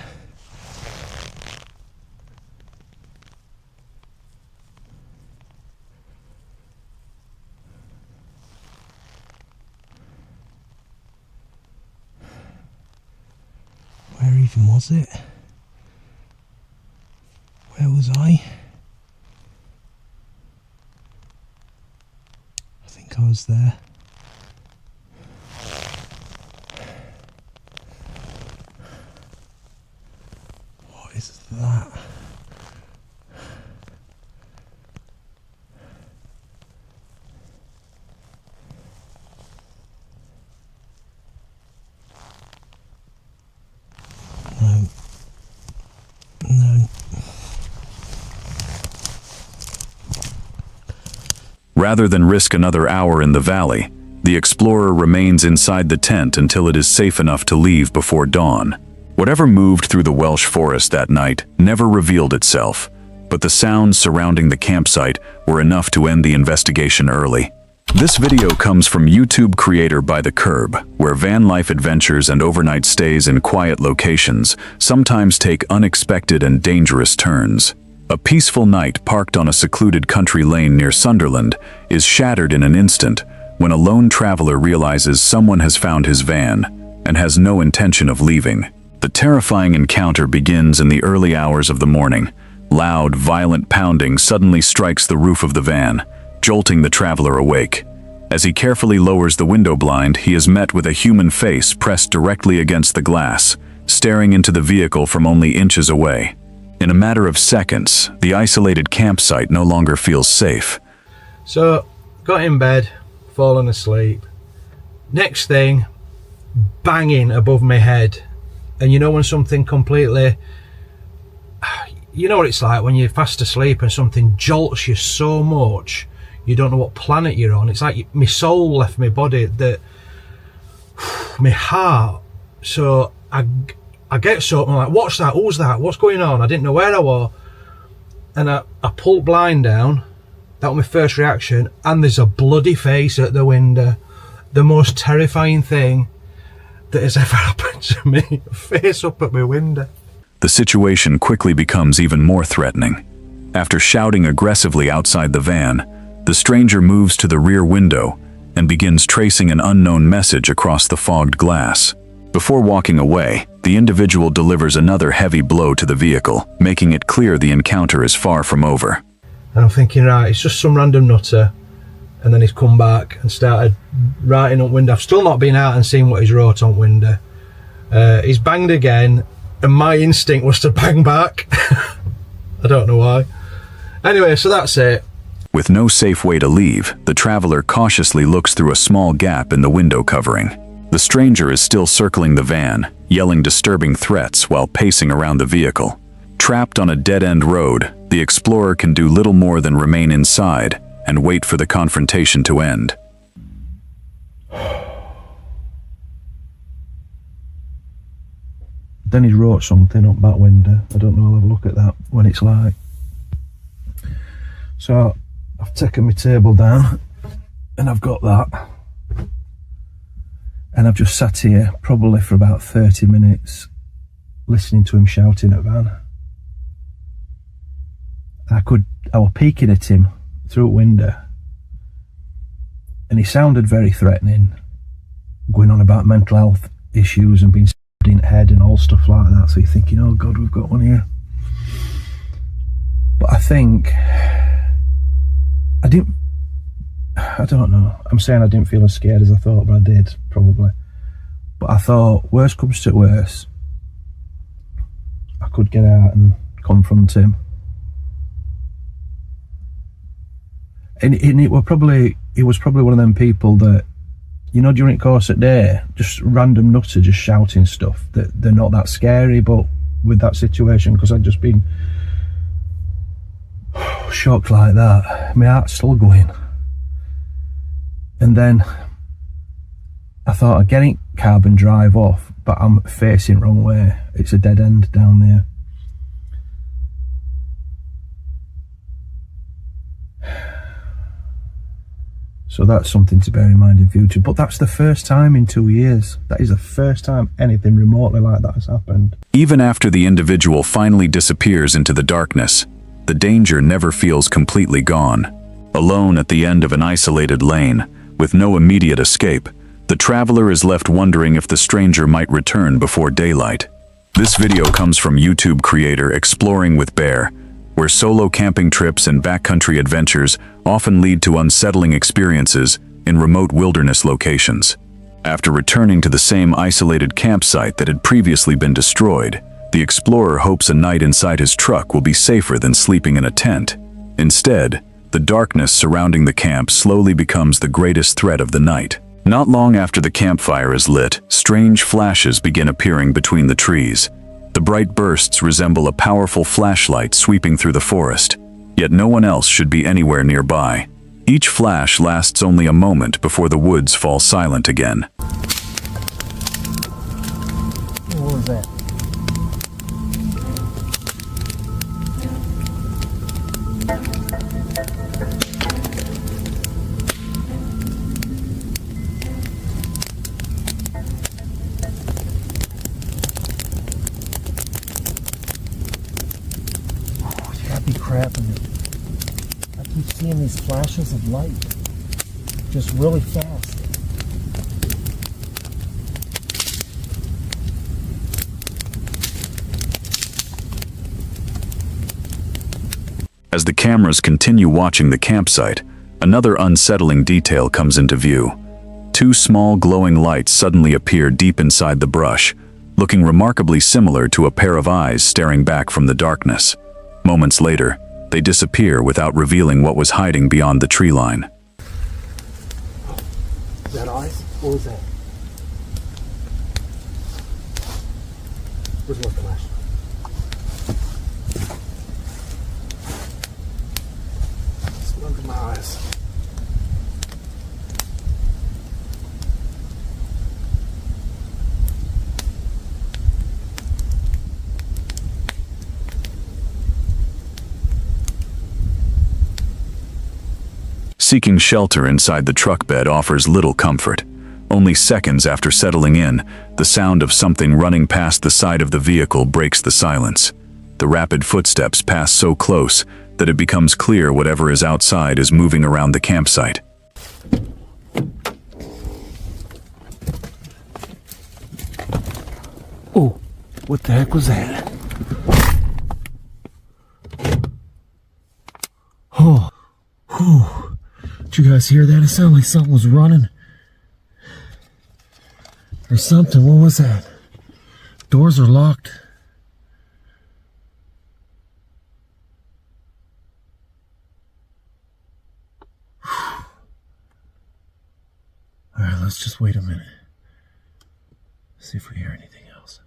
Where even was it? Where was I? I think I was there. What is that? No. No. Rather than risk another hour in the valley, the explorer remains inside the tent until it is safe enough to leave before dawn. Whatever moved through the Welsh forest that night never revealed itself, but the sounds surrounding the campsite were enough to end the investigation early. This video comes from YouTube creator By the Curb, where van life adventures and overnight stays in quiet locations sometimes take unexpected and dangerous turns. A peaceful night parked on a secluded country lane near Sunderland is shattered in an instant when a lone traveler realizes someone has found his van and has no intention of leaving. The terrifying encounter begins in the early hours of the morning. Loud, violent pounding suddenly strikes the roof of the van, jolting the traveler awake. As he carefully lowers the window blind, he is met with a human face pressed directly against the glass, staring into the vehicle from only inches away. In a matter of seconds, the isolated campsite no longer feels safe. So, got in bed, fallen asleep. Next thing, banging above my head. And you know when something completely... You know what it's like when you're fast asleep and something jolts you so much, you don't know what planet you're on. It's like my soul left my body, my heart. So I get so, I'm like, what's that? Who's that? What's going on? I didn't know where I was. And I pulled blind down. That was my first reaction. And there's a bloody face at the window. The most terrifying thing that has ever happened to me. Face up at my window. The situation quickly becomes even more threatening. After shouting aggressively outside the van, the stranger moves to the rear window and begins tracing an unknown message across the fogged glass. Before walking away, the individual delivers another heavy blow to the vehicle, making it clear the encounter is far from over. And I'm thinking, right, it's just some random nutter. And then he's come back and started writing on window. I've still not been out and seen what he's wrote on window. He's banged again, and my instinct was to bang back. I don't know why. Anyway, so that's it. With no safe way to leave, the traveler cautiously looks through a small gap in the window covering. The stranger is still circling the van, yelling disturbing threats while pacing around the vehicle. Trapped on a dead-end road, the explorer can do little more than remain inside and wait for the confrontation to end. Then he wrote something up that window. I don't know, I'll have a look at that when it's light. So I've taken my table down and I've got that. And I've just sat here probably for about 30 minutes listening to him shouting at Van. I was peeking at him through a window and he sounded very threatening, going on about mental health issues and being in the head and all stuff like that. So you're thinking, oh God, we've got one here. But I think I don't know. I'm saying I didn't feel as scared as I thought, but I did, probably. But I thought, worst comes to worst, I could get out and confront him. And he was probably one of them people that, you know, during the course of the day, just random nutter just shouting stuff that they're not that scary, but with that situation, because I'd just been shocked like that, my heart's still going. And then I thought I'd get in cab and drive off, but I'm facing wrong way. It's a dead end down there. So that's something to bear in mind in future. But that's the first time in 2 years. That is the first time anything remotely like that has happened. Even after the individual finally disappears into the darkness, the danger never feels completely gone. Alone at the end of an isolated lane, with no immediate escape, the traveler is left wondering if the stranger might return before daylight. This video comes from YouTube creator Exploring with Bear, where solo camping trips and backcountry adventures often lead to unsettling experiences in remote wilderness locations. After returning to the same isolated campsite that had previously been destroyed, the explorer hopes a night inside his truck will be safer than sleeping in a tent. Instead, the darkness surrounding the camp slowly becomes the greatest threat of the night. Not long after the campfire is lit, strange flashes begin appearing between the trees. The bright bursts resemble a powerful flashlight sweeping through the forest, yet no one else should be anywhere nearby. Each flash lasts only a moment before the woods fall silent again. What was that? Oh, you gotta be crapping me. I keep seeing these flashes of light. Just really fast. As the cameras continue watching the campsite, another unsettling detail comes into view. Two small glowing lights suddenly appear deep inside the brush, looking remarkably similar to a pair of eyes staring back from the darkness. Moments later, they disappear without revealing what was hiding beyond the tree line. Is that eyes? What was that? Where's my flash? Look at my eyes. Seeking shelter inside the truck bed offers little comfort. Only seconds after settling in, the sound of something running past the side of the vehicle breaks the silence. The rapid footsteps pass so close that it becomes clear whatever is outside is moving around the campsite. Oh, what the heck was that? Oh. Did you guys hear that? It sounded like something was running. Or something. What was that? Doors are locked. Alright, let's just wait a minute. See if we hear anything else.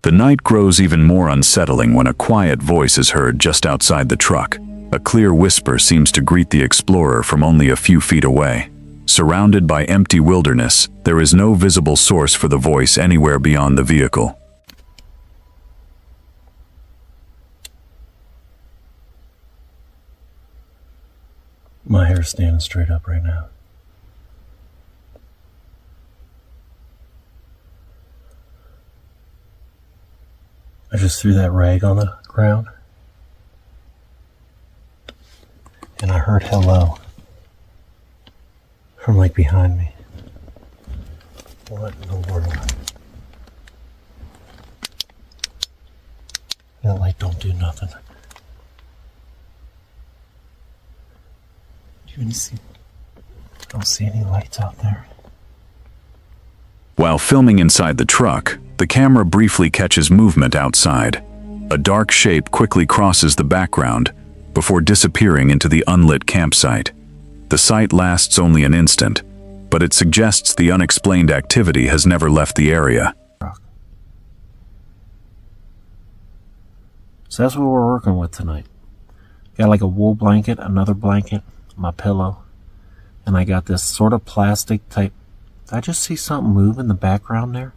The night grows even more unsettling when a quiet voice is heard just outside the truck. A clear whisper seems to greet the explorer from only a few feet away. Surrounded by empty wilderness, there is no visible source for the voice anywhere beyond the vehicle. My hair's standing straight up right now. I just threw that rag on the ground. And I heard hello from like behind me. What in the world? That light don't do nothing. Do you even see? I don't see any lights out there. While filming inside the truck, the camera briefly catches movement outside. A dark shape quickly crosses the background before disappearing into the unlit campsite. The sight lasts only an instant, but it suggests the unexplained activity has never left the area. So that's what we're working with tonight. Got like a wool blanket, another blanket, my pillow, and I got this sort of plastic type. Did I just see something move in the background there?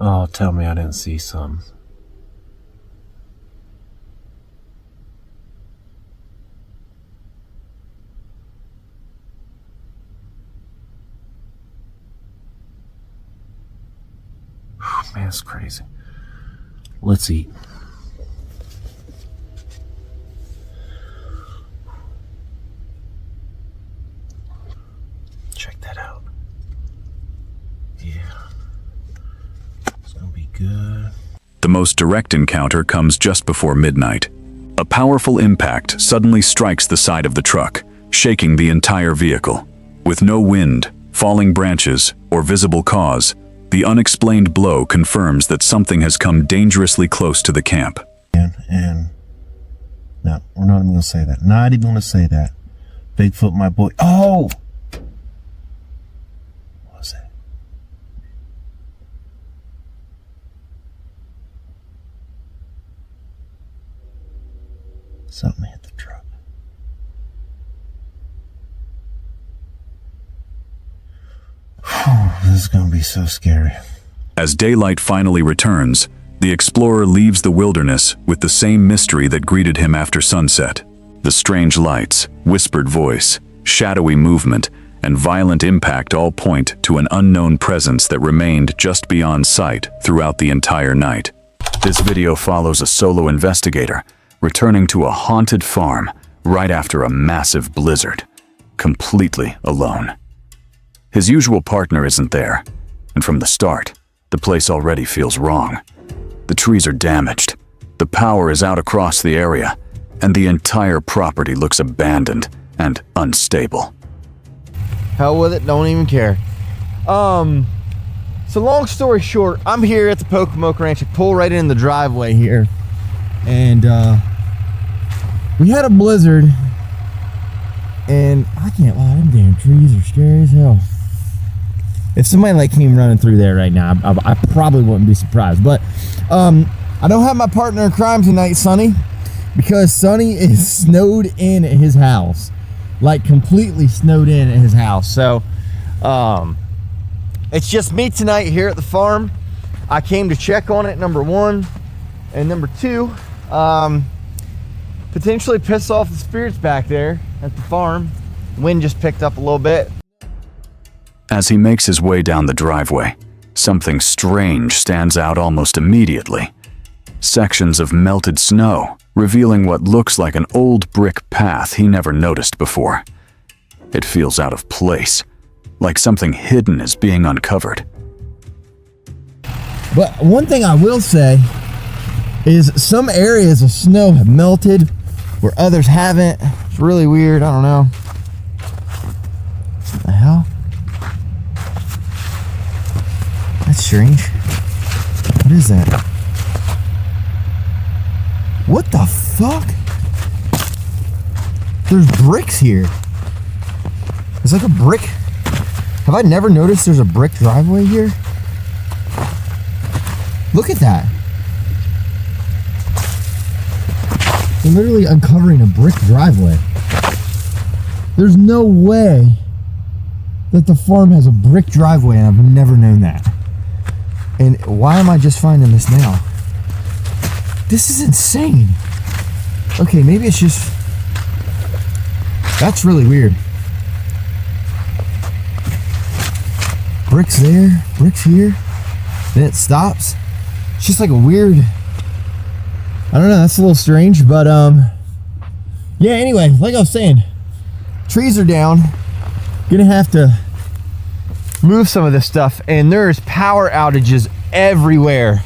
Oh, tell me I didn't see something. Man, it's crazy. Let's eat. Check that out. Yeah. It's gonna be good. The most direct encounter comes just before midnight. A powerful impact suddenly strikes the side of the truck, shaking the entire vehicle. With no wind, falling branches, or visible cause, the unexplained blow confirms that something has come dangerously close to the camp. And no, we're not even gonna say that. Not even gonna say that. Bigfoot, my boy. Oh! Something hit the truck. Whew, this is gonna be so scary. As daylight finally returns, the explorer leaves the wilderness with the same mystery that greeted him after sunset. The strange lights, whispered voice, shadowy movement, and violent impact all point to an unknown presence that remained just beyond sight throughout the entire night. This video follows a solo investigator returning to a haunted farm right after a massive blizzard, completely alone. His usual partner isn't there, and from the start, the place already feels wrong. The trees are damaged, the power is out across the area, and the entire property looks abandoned and unstable. Hell with it, don't even care. So long story short, I'm here at the Pocomoke Ranch. I pull right in the driveway here, and we had a blizzard, and I can't lie, them damn trees are scary as hell. If somebody like came running through there right now, I probably wouldn't be surprised. But I don't have my partner in crime tonight, Sonny, because Sonny is snowed in at his house, like completely snowed in at his house. So it's just me tonight here at the farm. I came to check on it, number one, and number two, potentially piss off the spirits back there at the farm. Wind just picked up a little bit. As he makes his way down the driveway, something strange stands out almost immediately. Sections of melted snow, revealing what looks like an old brick path he never noticed before. It feels out of place, like something hidden is being uncovered. But one thing I will say is some areas of snow have melted where others haven't. It's really weird. I don't know. What the hell? That's strange. What is that? What the fuck? There's bricks here. It's like a brick. Have I never noticed there's a brick driveway here? Look at that. They're literally uncovering a brick driveway. There's no way that the farm has a brick driveway, and I've never known that. And why am I just finding this now? This is insane. Okay, maybe it's just... That's really weird. Bricks there, bricks here. Then it stops. It's just like a weird... I don't know, that's a little strange, but yeah, anyway, like I was saying, trees are down. Gonna have to move some of this stuff, and there's power outages everywhere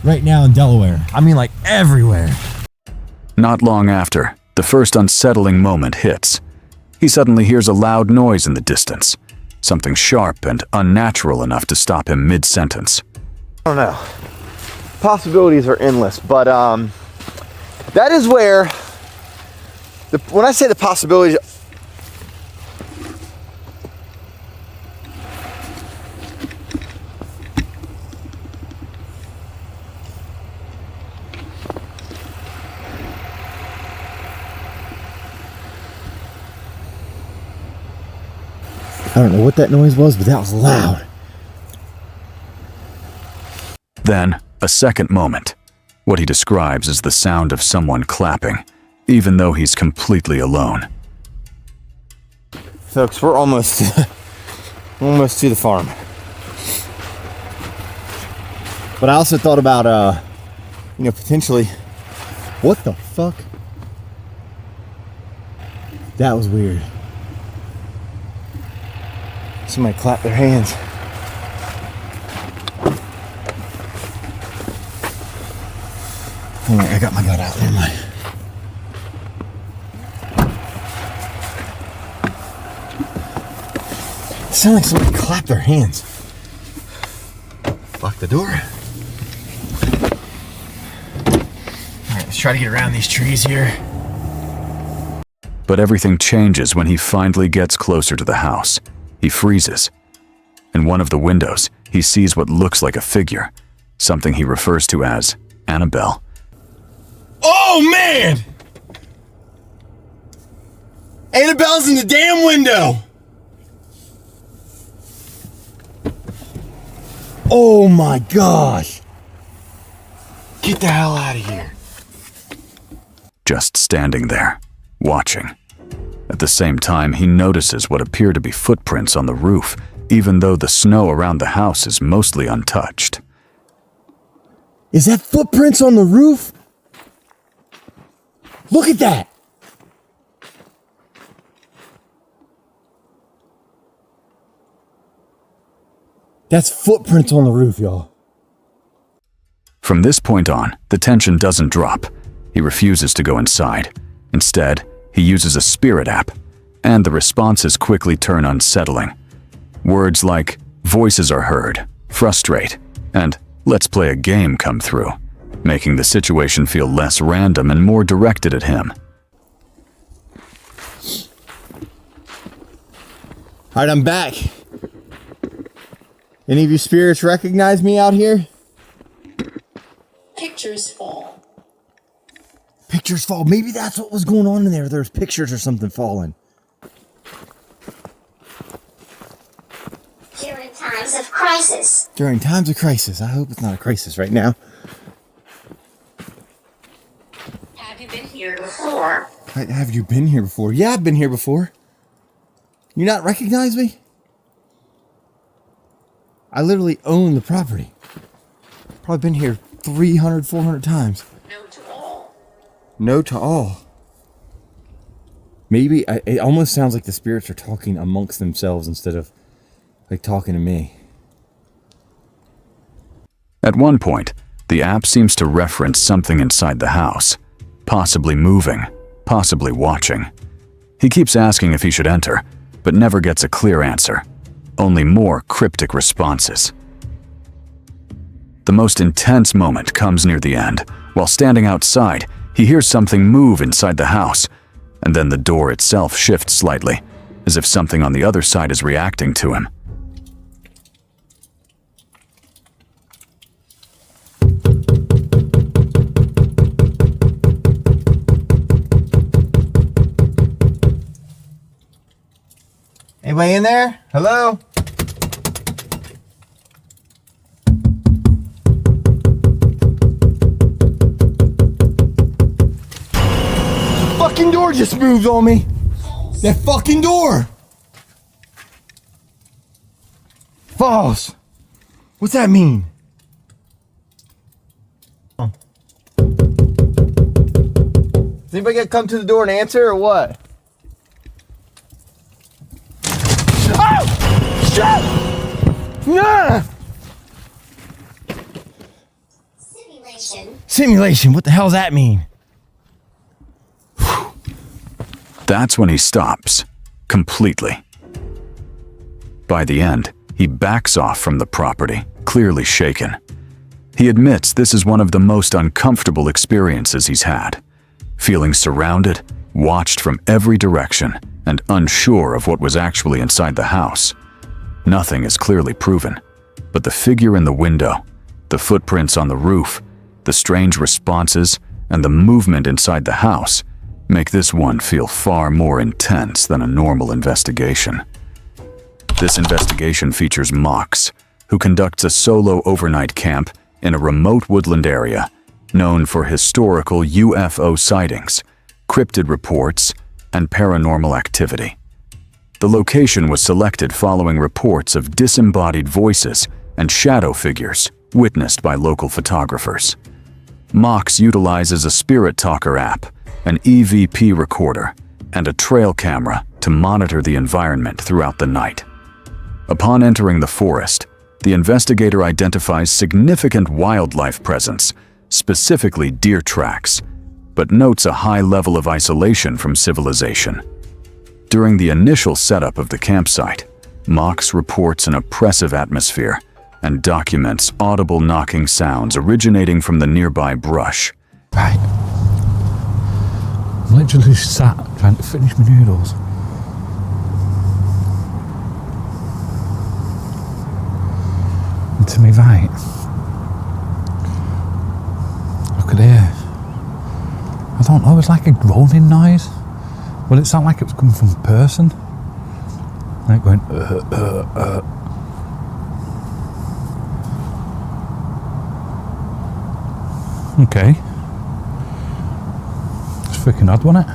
right now in Delaware. I mean, like everywhere. Not long after, the first unsettling moment hits. He suddenly hears a loud noise in the distance, something sharp and unnatural enough to stop him mid-sentence. I don't know. Possibilities are endless, but that is where, when I say the possibilities, I don't know what that noise was, but that was loud. Then, a second moment. What he describes as the sound of someone clapping, even though he's completely alone. Folks, we're almost almost to the farm. But I also thought about potentially, what the fuck? That was weird. Somebody clapped their hands. Alright, I got my gut out. Never mind. It sounded like somebody clapped their hands. Lock the door. Alright, let's try to get around these trees here. But everything changes when he finally gets closer to the house. He freezes. In one of the windows, he sees what looks like a figure, something he refers to as Annabelle. Oh man! Annabelle's in the damn window! Oh my gosh! Get the hell out of here. Just standing there, watching. At the same time, he notices what appear to be footprints on the roof, even though the snow around the house is mostly untouched. Is that footprints on the roof? Look at that! That's footprints on the roof, y'all. From this point on, the tension doesn't drop. He refuses to go inside. Instead, he uses a spirit app, and the responses quickly turn unsettling. Words like, voices are heard, frustrate, and let's play a game come through, making the situation feel less random and more directed at him. Alright, I'm back. Any of you spirits recognize me out here? Pictures fall. Pictures fall. Maybe that's what was going on in there. There's pictures or something falling. During times of crisis. During times of crisis. I hope it's not a crisis right now. Have you been here before? Have you been here before? Yeah, I've been here before. You not recognize me? I literally own the property. Probably been here 300, 400 times. No to all. No to all. Maybe it almost sounds like the spirits are talking amongst themselves instead of like talking to me. At one point, the app seems to reference something inside the house, possibly moving, possibly watching. He keeps asking if he should enter, but never gets a clear answer, only more cryptic responses. The most intense moment comes near the end. While standing outside, he hears something move inside the house, and then the door itself shifts slightly, as if something on the other side is reacting to him. Anybody in there? Hello? The fucking door just moved on me. That fucking door. False. What's that mean? Oh. Is anybody gonna come to the door and answer or what? Oh! Shit! Nah! Simulation. Simulation, what the hell does that mean? That's when he stops, completely. By the end, he backs off from the property, clearly shaken. He admits this is one of the most uncomfortable experiences he's had, feeling surrounded, watched from every direction, and unsure of what was actually inside the house. Nothing is clearly proven, but the figure in the window, the footprints on the roof, the strange responses, and the movement inside the house make this one feel far more intense than a normal investigation. This investigation features Mox, who conducts a solo overnight camp in a remote woodland area known for historical UFO sightings, cryptid reports, and paranormal activity. The location was selected following reports of disembodied voices and shadow figures witnessed by local photographers. Mox utilizes a spirit talker app, an EVP recorder, and a trail camera to monitor the environment throughout the night. Upon entering the forest, the investigator identifies significant wildlife presence, specifically deer tracks, but notes a high level of isolation from civilization. During the initial setup of the campsite, Mox reports an oppressive atmosphere and documents audible knocking sounds originating from the nearby brush. Right. I'm literally sat trying to finish my noodles. And to me right, I could hear, I don't know, it's like a groaning noise. Well, it sounded like it was coming from a person. Like going, Okay. It's freaking odd, wasn't it?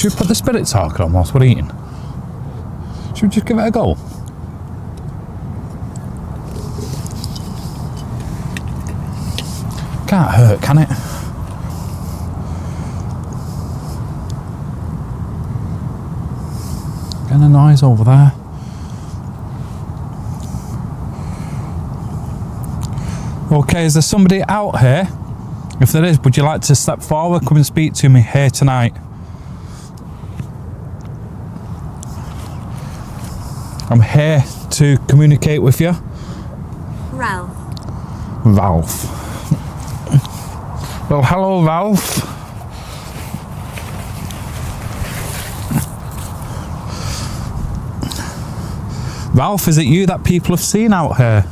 Should we put the spirit talker on whilst we're eating? Should we just give it a go? Can't hurt, can it? Getting a noise over there. Okay, is there somebody out here? If there is, would you like to step forward, come and speak to me here tonight? I'm here to communicate with you. Ralph. Ralph. Well, hello, Ralph. Ralph, is it you that people have seen out here?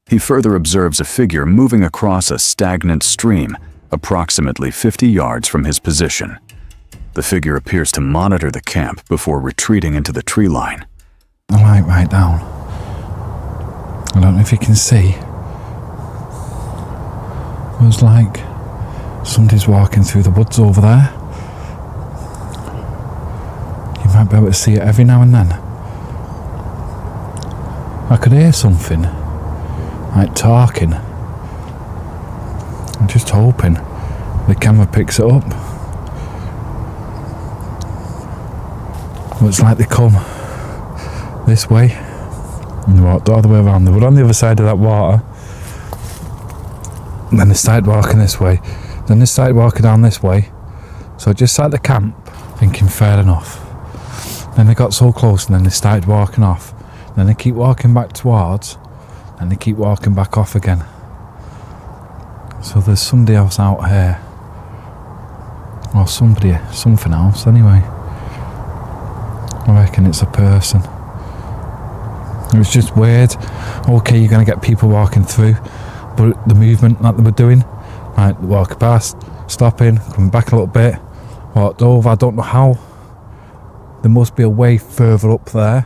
He further observes a figure moving across a stagnant stream, approximately 50 yards from his position. The figure appears to monitor the camp before retreating into the tree line. The light right down. I don't know if you can see. It was like somebody's walking through the woods over there. You might be able to see it every now and then. I could hear something, like talking. I'm just hoping the camera picks it up. Looks like they come this way and walked all the way around. They were on the other side of that water, and then they started walking this way, then they started walking down this way. So I just sat at the camp thinking fair enough. Then they got so close and then they started walking off. Then they keep walking back towards and they keep walking back off again. So there's somebody else out here, or something else anyway. I reckon it's a person. It was just weird. Okay, you're going to get people walking through, but the movement that they were doing, like walking past, stopping, coming back a little bit, walked over, I don't know how. There must be a way further up there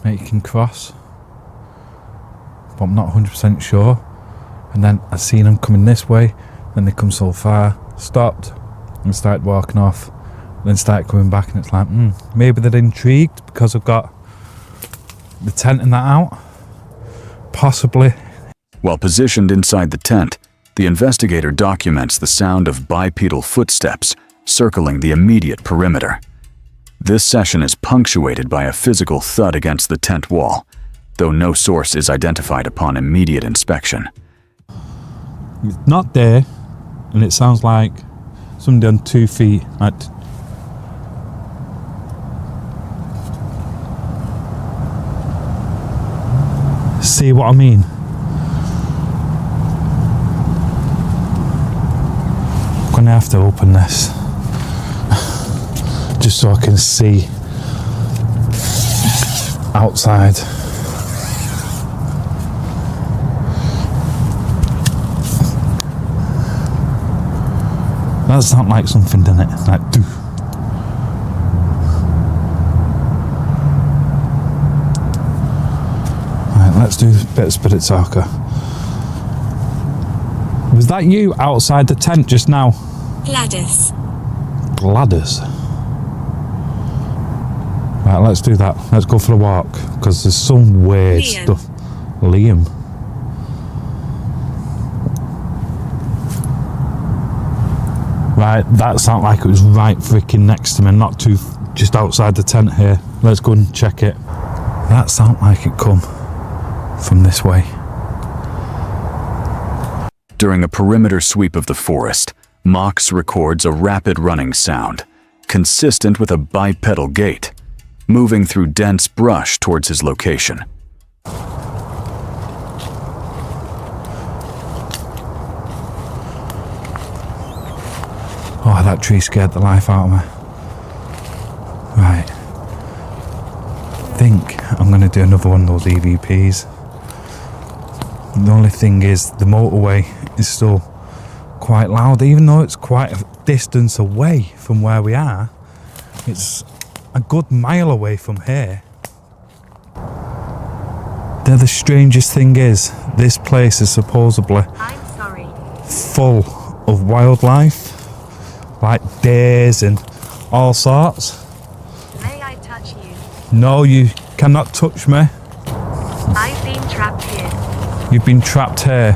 that you can cross, but I'm not 100% sure. And then I seen them coming this way, then they come so far, stopped and started walking off, then started coming back, and it's like, maybe they're intrigued because I've got the tent and that out. Possibly. While positioned inside the tent, the investigator documents the sound of bipedal footsteps circling the immediate perimeter. This session is punctuated by a physical thud against the tent wall, though no source is identified upon immediate inspection. It's not there, and it sounds like somebody on 2 feet. See what I mean? I'm gonna have to open this just so I can see outside. That sounds like something, doesn't it? Like, doo. Right, let's do a bit of spirit talker. Was that you outside the tent just now? Gladys. Gladys. Right, let's do that. Let's go for a walk, because there's some weird stuff. Liam. Right, that sounded like it was right freaking next to me, not too, just outside the tent here. Let's go and check it. That sounded like it come from this way. During a perimeter sweep of the forest, Mox records a rapid running sound, consistent with a bipedal gait, moving through dense brush towards his location. Oh, that tree scared the life out of me. Right. I think I'm going to do another one of those EVPs. The only thing is the motorway is still quite loud, even though it's quite a distance away from where we are. It's a good mile away from here. The strangest thing is, this place is supposedly full of wildlife, like deers and all sorts. May I touch you? No, you cannot touch me. I've been trapped here. You've been trapped here.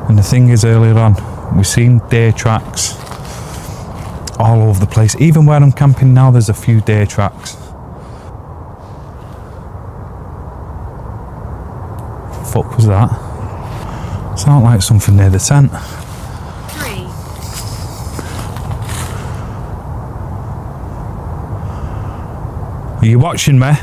And the thing is, earlier on, we've seen deer tracks all over the place. Even where I'm camping now, there's a few deer tracks. Fuck was that? Sounded like something near the tent. 3. Are you watching me?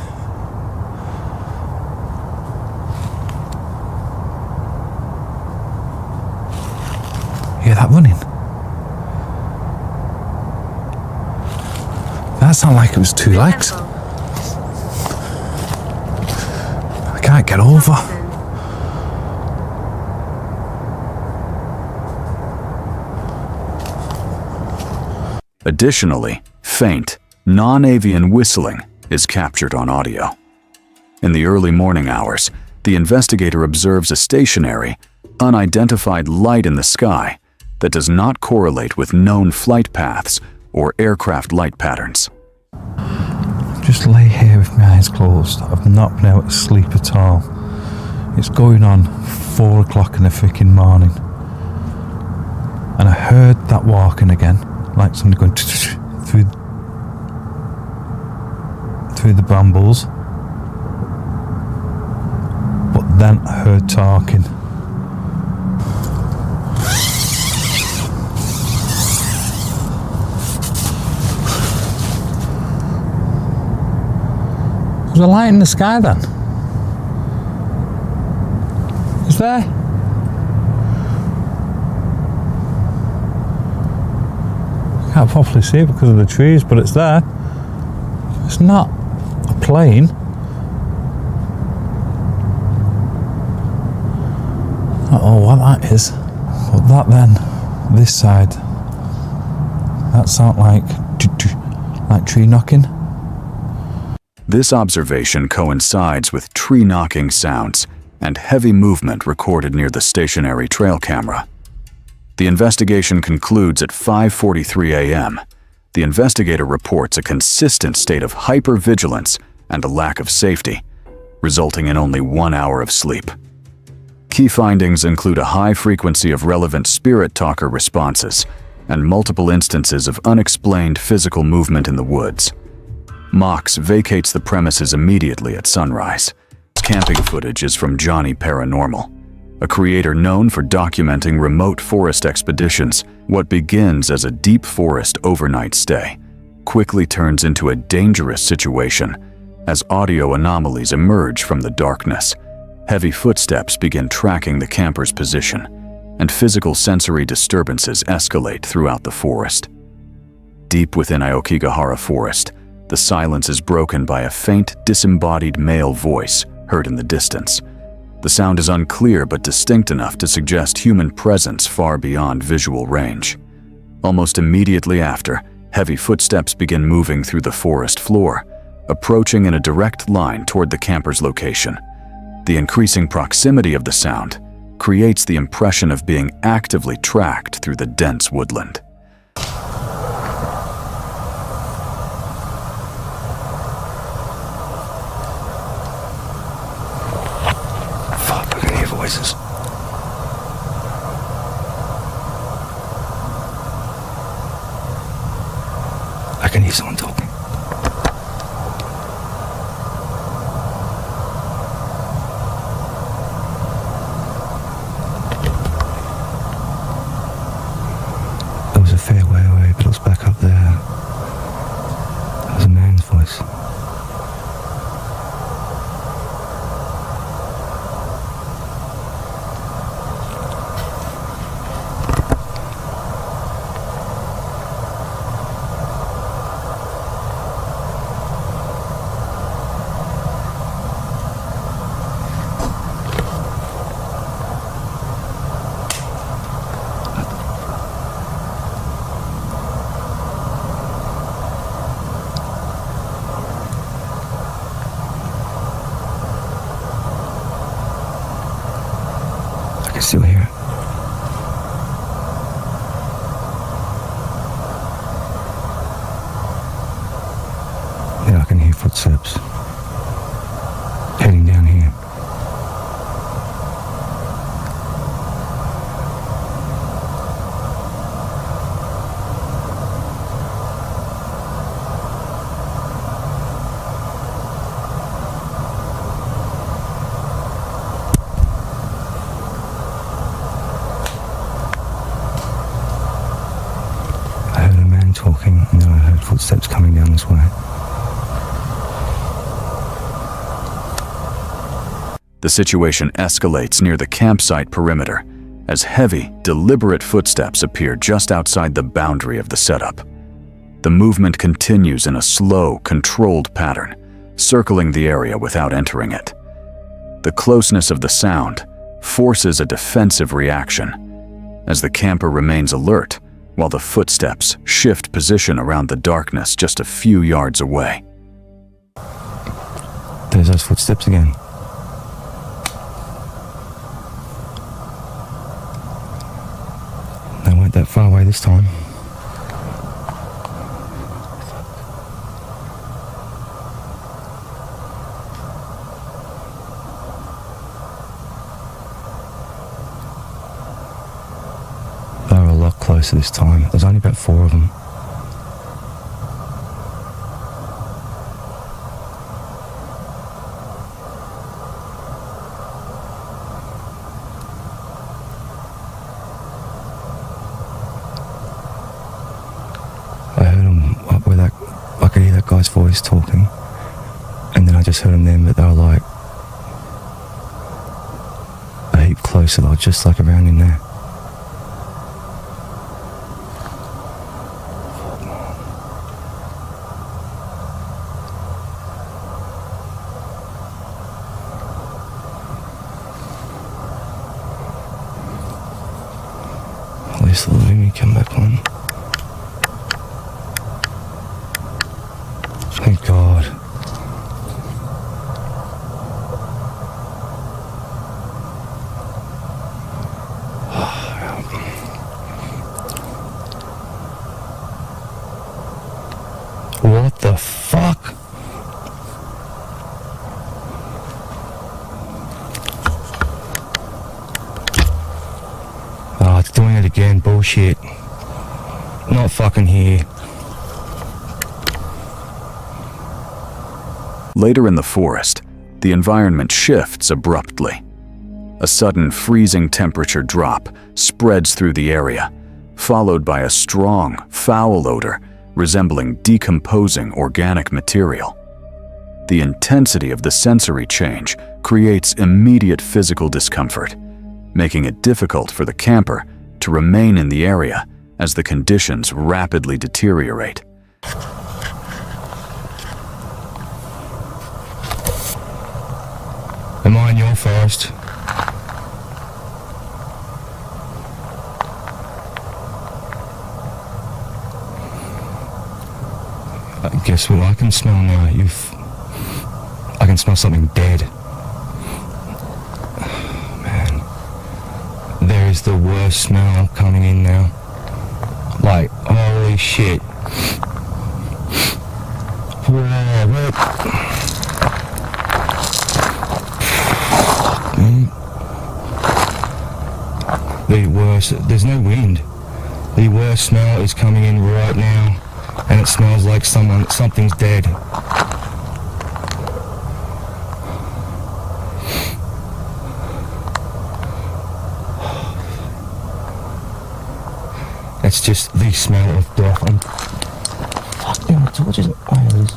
Hear that running? That sounded like it was 2 legs. I can't get over. Additionally, faint, non-avian whistling is captured on audio. In the early morning hours, the investigator observes a stationary, unidentified light in the sky that does not correlate with known flight paths or aircraft light patterns. Just lay here with my eyes closed. I've not been able to sleep at all. It's going on 4 o'clock in the freaking morning. And I heard that walking again, like somebody going through the brambles. But then I heard talking. Was there a light in the sky then? Is there? Can't properly see it because of the trees, but it's there. It's not a plane. I don't know what that is. But that then, this side, that sounds like tree knocking. This observation coincides with tree knocking sounds and heavy movement recorded near the stationary trail camera. The investigation concludes at 5:43 a.m. The investigator reports a consistent state of hypervigilance and a lack of safety, resulting in only 1 hour of sleep. Key findings include a high frequency of relevant spirit talker responses and multiple instances of unexplained physical movement in the woods. Mox vacates the premises immediately at sunrise. Camping footage is from Johnny Paranormal, a creator known for documenting remote forest expeditions. What begins as a deep forest overnight stay quickly turns into a dangerous situation as audio anomalies emerge from the darkness. Heavy footsteps begin tracking the camper's position, and physical sensory disturbances escalate throughout the forest. Deep within Aokigahara Forest, the silence is broken by a faint, disembodied male voice heard in the distance. The sound is unclear but distinct enough to suggest human presence far beyond visual range. Almost immediately after, heavy footsteps begin moving through the forest floor, approaching in a direct line toward the camper's location. The increasing proximity of the sound creates the impression of being actively tracked through the dense woodland. Voices. I can hear someone talking. It was a fair way away, but it was back up there. It was a man's voice. can still hear it. Yeah, I can hear footsteps heading down here. I heard a man talking, and then I heard footsteps coming down this way. The situation escalates near the campsite perimeter as heavy, deliberate footsteps appear just outside the boundary of the setup. The movement continues in a slow, controlled pattern, circling the area without entering it. The closeness of the sound forces a defensive reaction as the camper remains alert while the footsteps shift position around the darkness just a few yards away. There's those footsteps again. They weren't that far away this time. They were a lot closer this time. There's only about 4 of them. I heard them up where I could hear that guy's voice talking, and then I just heard them then, but they were like a heap closer. They were just like around in there. At least let me come back on. Thank God. What the fuck? Oh, it's doing it again. Bullshit. Not fucking here. Later in the forest, the environment shifts abruptly. A sudden freezing temperature drop spreads through the area, followed by a strong, foul odor resembling decomposing organic material. The intensity of the sensory change creates immediate physical discomfort, making it difficult for the camper to remain in the area as the conditions rapidly deteriorate. Am I in your forest? Guess what I can smell now? I can smell something dead. Man, there is the worst smell coming in now. Like, holy shit. The worst, there's no wind. The worst smell is coming in right now, and it smells like something's dead. That's just the smell of death. Fuck, damn, I told you. Oh, it is.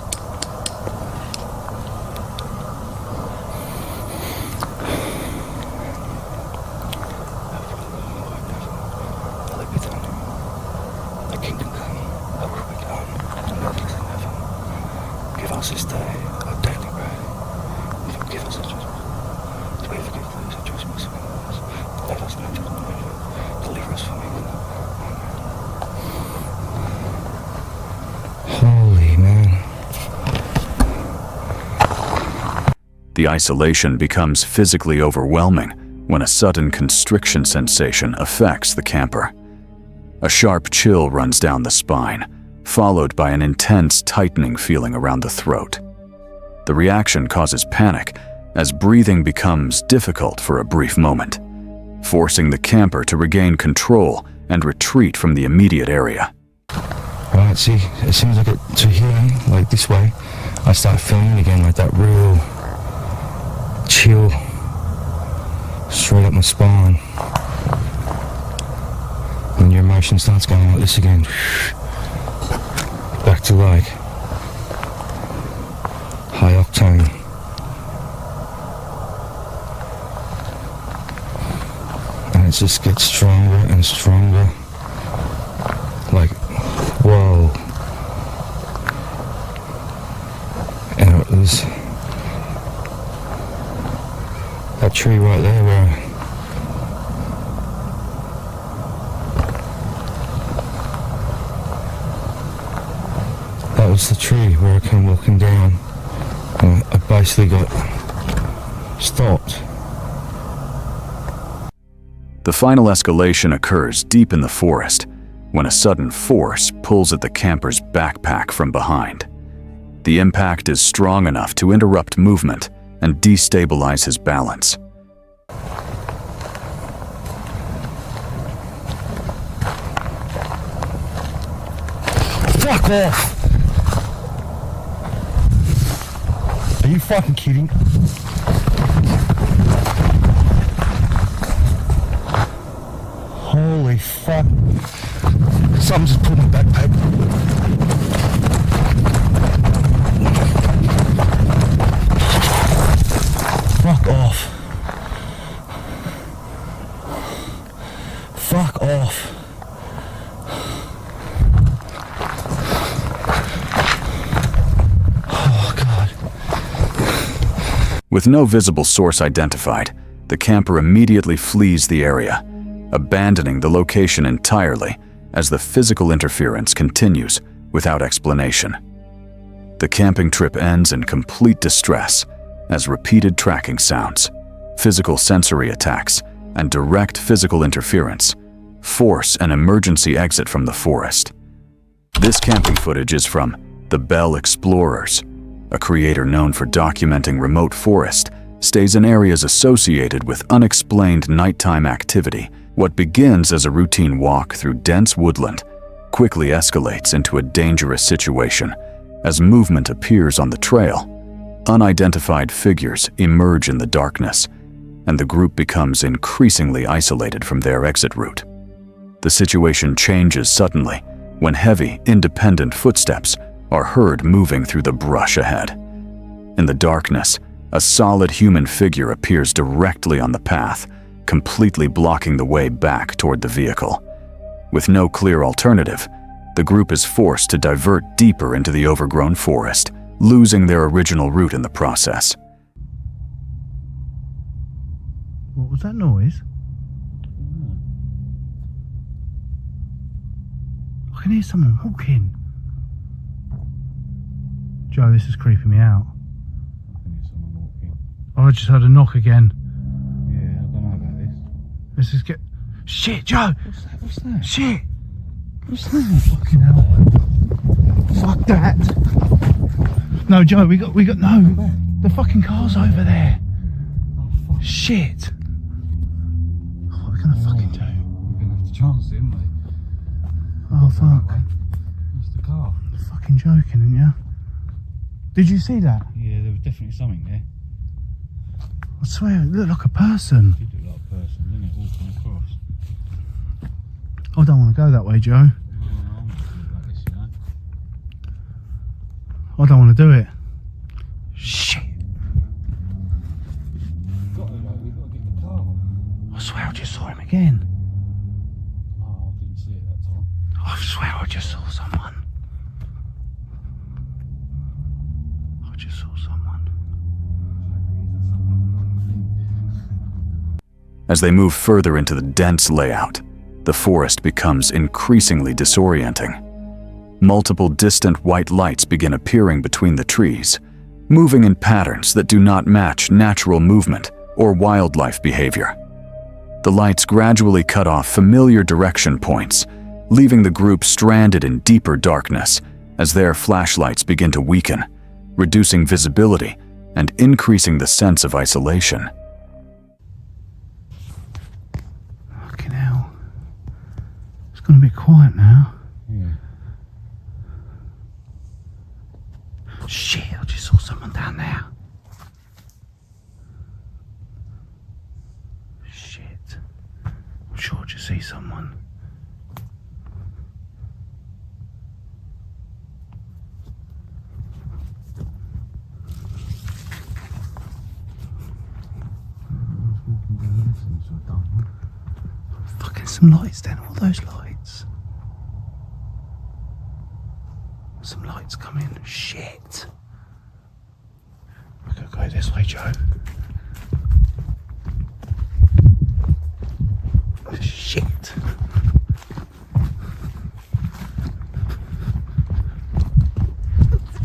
The isolation becomes physically overwhelming when a sudden constriction sensation affects the camper. A sharp chill runs down the spine, followed by an intense tightening feeling around the throat. The reaction causes panic as breathing becomes difficult for a brief moment, forcing the camper to regain control and retreat from the immediate area. Right, see, as soon as I get to here, like this way, I start feeling again like that real chill straight up my spine. And your emotion starts going like this again. Back to like high octane. And it just gets stronger and stronger. Like, whoa. And it was that tree right there where that was the tree where I came walking down. And I basically got stopped. The final escalation occurs deep in the forest when a sudden force pulls at the camper's backpack from behind. The impact is strong enough to interrupt movement and destabilize his balance. Fuck off! Are you fucking kidding? Holy fuck. Something just pulled my backpack. Fuck off. Fuck off. Oh, God. With no visible source identified, the camper immediately flees the area, abandoning the location entirely as the physical interference continues without explanation. The camping trip ends in complete distress as repeated tracking sounds, physical sensory attacks, and direct physical interference force an emergency exit from the forest. This camping footage is from The Bell Explorers, a creator known for documenting remote forest stays in areas associated with unexplained nighttime activity. What begins as a routine walk through dense woodland quickly escalates into a dangerous situation as movement appears on the trail. Unidentified figures emerge in the darkness, and the group becomes increasingly isolated from their exit route. The situation changes suddenly when heavy, independent footsteps are heard moving through the brush ahead. In the darkness, a solid human figure appears directly on the path, completely blocking the way back toward the vehicle. With no clear alternative, the group is forced to divert deeper into the overgrown forest, losing their original route in the process. What was that noise? I can hear someone walking. Joe, this is creeping me out. Oh, I just heard a knock again. Yeah, I don't know about this. This is get. Shit, Joe! What's that? Shit! What's that? Fucking hell! Fuck that! No, Joe, we got no. The fucking car's over there. Oh, fuck. Shit! What are we gonna fucking do? We're gonna have to chance it, aren't we? Oh fuck! That's the car. You're fucking joking, aren't you? Did you see that? Yeah, there was definitely something there. I swear, it looked like a person. It did look like a person, didn't it? Walking across. I don't want to go that way, Joe. No, I'm not sure about this, you know. I don't want to do it. Shit! We've got to get in the car. I swear I just saw him again. No, I didn't see it that time. I swear I just saw someone. I just saw someone. As they move further into the dense layout, the forest becomes increasingly disorienting. Multiple distant white lights begin appearing between the trees, moving in patterns that do not match natural movement or wildlife behavior. The lights gradually cut off familiar direction points, leaving the group stranded in deeper darkness as their flashlights begin to weaken, reducing visibility and increasing the sense of isolation. Fucking hell. It's gonna be quiet now. Yeah. Shit, I just saw someone down there. Shit. I'm sure I just see someone. Fucking some lights then, all those lights. Some lights come in. Shit. We're gonna go this way, Joe. Shit.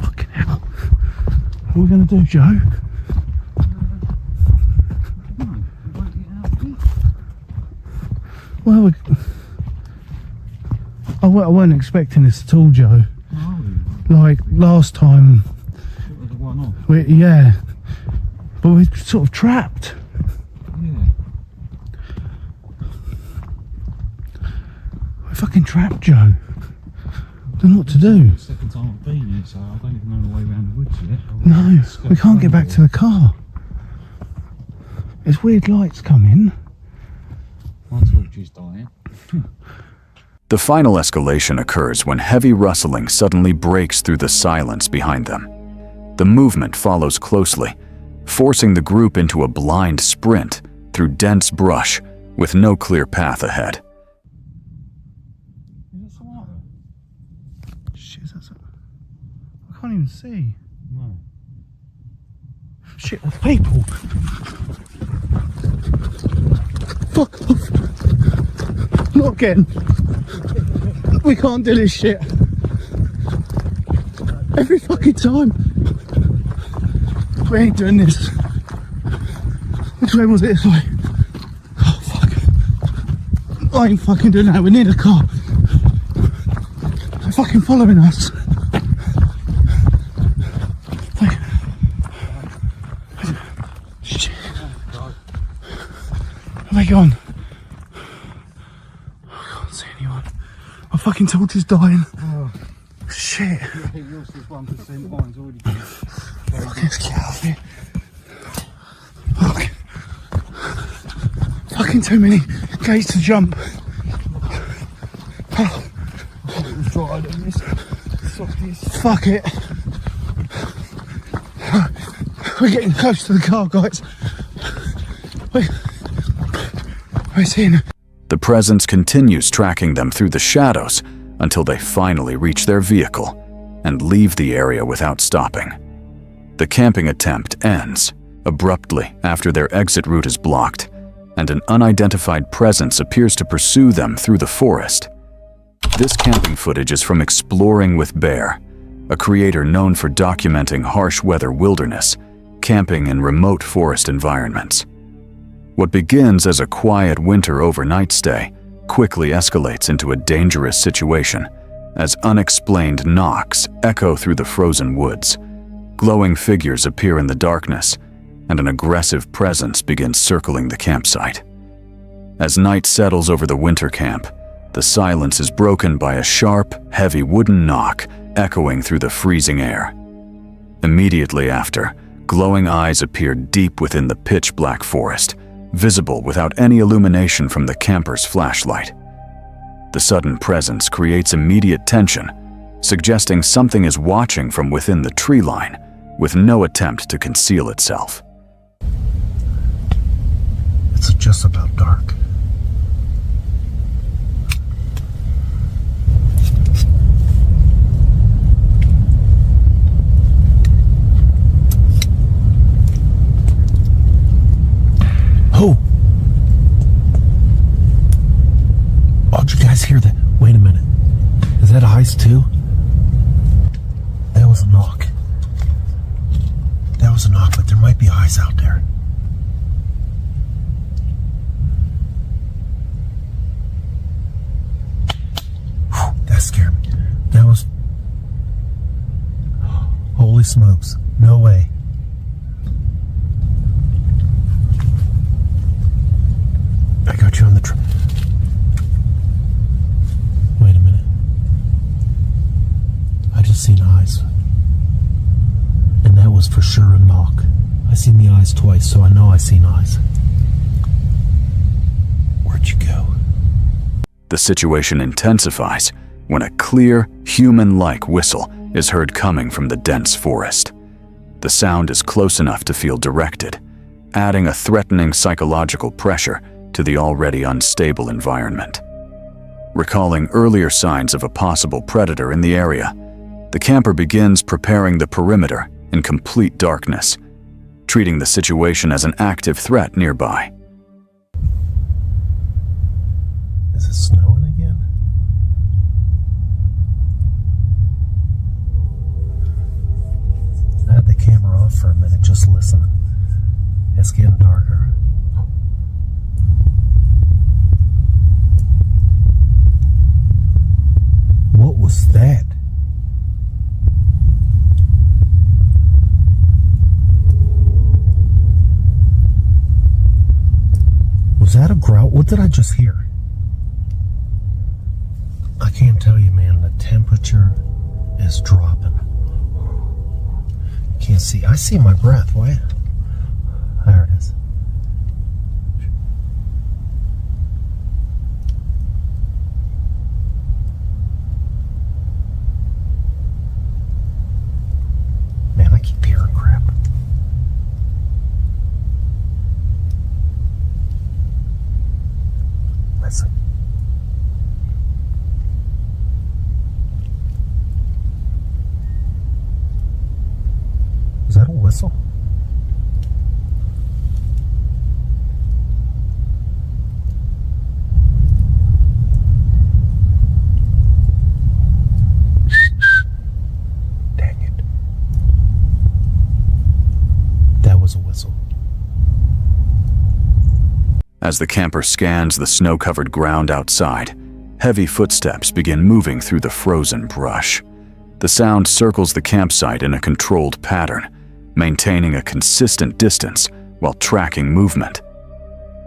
Fucking hell. What are we gonna do, Joe? Well, I wasn't expecting this at all, Joe. Like last time, yeah, but we're sort of trapped. We're fucking trapped, Joe. Don't know what to do. Second time I've been here, so I don't even know the way around the woods yet. No, we can't get back to the car. There's weird lights coming. My torch is dying. The final escalation occurs when heavy rustling suddenly breaks through the silence behind them. The movement follows closely, forcing the group into a blind sprint through dense brush with no clear path ahead. Shit, I can't even see. No. Shit, there's people. Fuck off. Not again. We can't do this shit. Every fucking time. We ain't doing this. Which way was it? This way. Oh fuck. I ain't fucking doing that. We're near the car. They're fucking following us. Shit. Where they gone? I can't see anyone. My fucking torch is dying. Oh. Shit. Yours is 1%, mine's already gone. Let's get out of here. Fuck. Fucking too many gates to jump. Oh. It was drier than this. Softest. Fuck it. We're getting close to the car, guys. We're seeing it. The presence continues tracking them through the shadows until they finally reach their vehicle and leave the area without stopping. The camping attempt ends abruptly after their exit route is blocked, and an unidentified presence appears to pursue them through the forest. This camping footage is from Exploring with Bear, a creator known for documenting harsh weather wilderness, camping in remote forest environments. What begins as a quiet winter overnight stay quickly escalates into a dangerous situation as unexplained knocks echo through the frozen woods. Glowing figures appear in the darkness, and an aggressive presence begins circling the campsite. As night settles over the winter camp, the silence is broken by a sharp, heavy wooden knock echoing through the freezing air. Immediately after, glowing eyes appear deep within the pitch-black forest, visible without any illumination from the camper's flashlight. The sudden presence creates immediate tension, suggesting something is watching from within the tree line, with no attempt to conceal itself. It's just about dark. Oh! Oh, did you guys hear that? Wait a minute. Is that eyes too? That was a knock. That was a knock, but there might be eyes out there. smokes. No way. I got you on the Wait a minute. I just seen eyes. And that was for sure a knock. I seen the eyes twice, so I know I seen eyes. Where'd you go? The situation intensifies when a clear, human-like whistle is heard coming from the dense forest. The sound is close enough to feel directed, adding a threatening psychological pressure to the already unstable environment. Recalling earlier signs of a possible predator in the area, the camper begins preparing the perimeter in complete darkness, treating the situation as an active threat nearby. Is it snowing again? I had the camera off for a minute, just listening. It's getting darker. What was that? Was that a growl? What did I just hear? I can't tell you, man. The temperature is dropping. Can't see. I see my breath. Why? There it is. Man, I keep hearing crap. Listen. Is that a whistle? Dang it. That was a whistle. As the camper scans the snow-covered ground outside, heavy footsteps begin moving through the frozen brush. The sound circles the campsite in a controlled pattern, maintaining a consistent distance while tracking movement.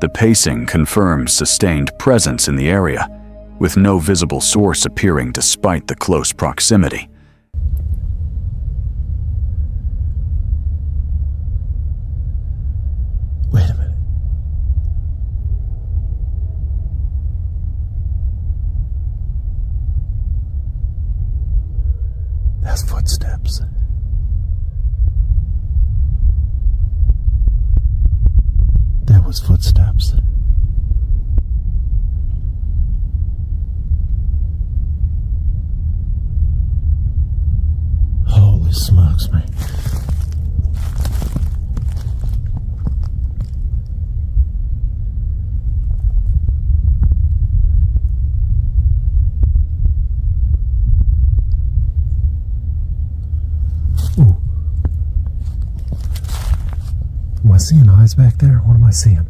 The pacing confirms sustained presence in the area, with no visible source appearing despite the close proximity. Wait a minute. That's footsteps. That was footsteps. Holy smokes, man. Ooh. Am I seeing eyes back there? What am I seeing?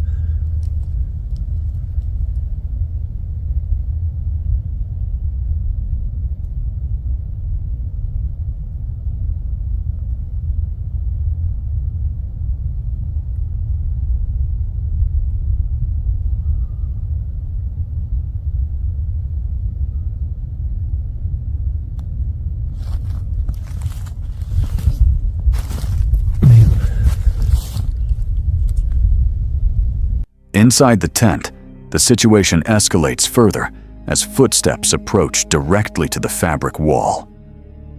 Inside the tent, the situation escalates further as footsteps approach directly to the fabric wall.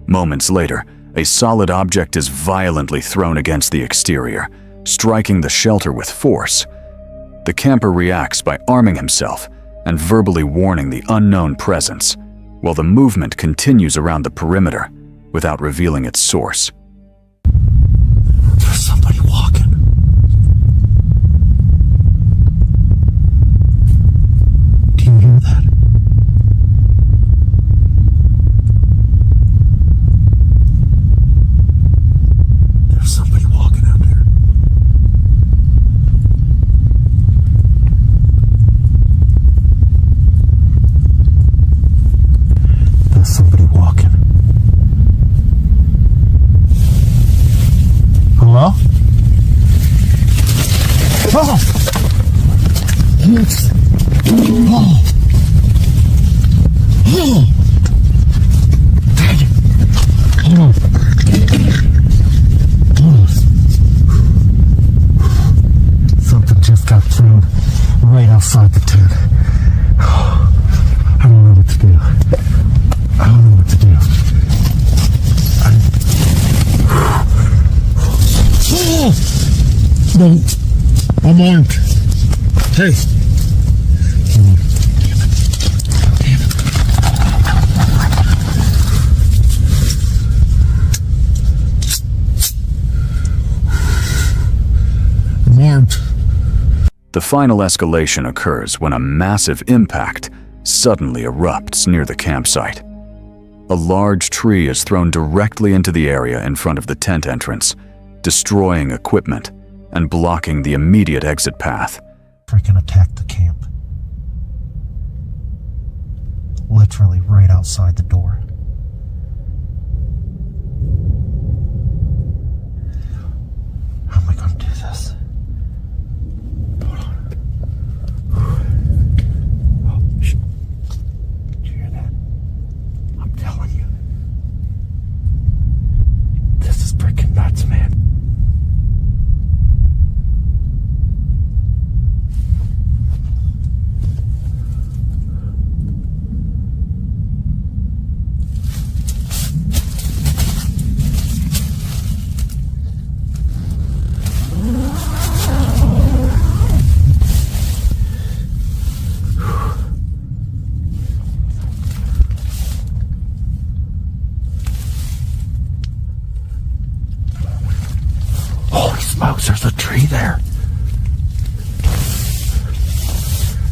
Moments later, a solid object is violently thrown against the exterior, striking the shelter with force. The camper reacts by arming himself and verbally warning the unknown presence, while the movement continues around the perimeter without revealing its source. There's somebody walking. Do you hear that? There's somebody walking out there. There's somebody walking. Something just got thrown right outside the tent. I don't know what to do. I don't know what to do. No, I'm armed. Hey. I'm armed. The final escalation occurs when a massive impact suddenly erupts near the campsite. A large tree is thrown directly into the area in front of the tent entrance, destroying equipment and blocking the immediate exit path. Freaking attacked the camp. Literally right outside the door. How am I going to do this? Hold on. Oh, shit. Did you hear that? I'm telling you. This is freaking nuts, man. Holy smokes, there's a tree there.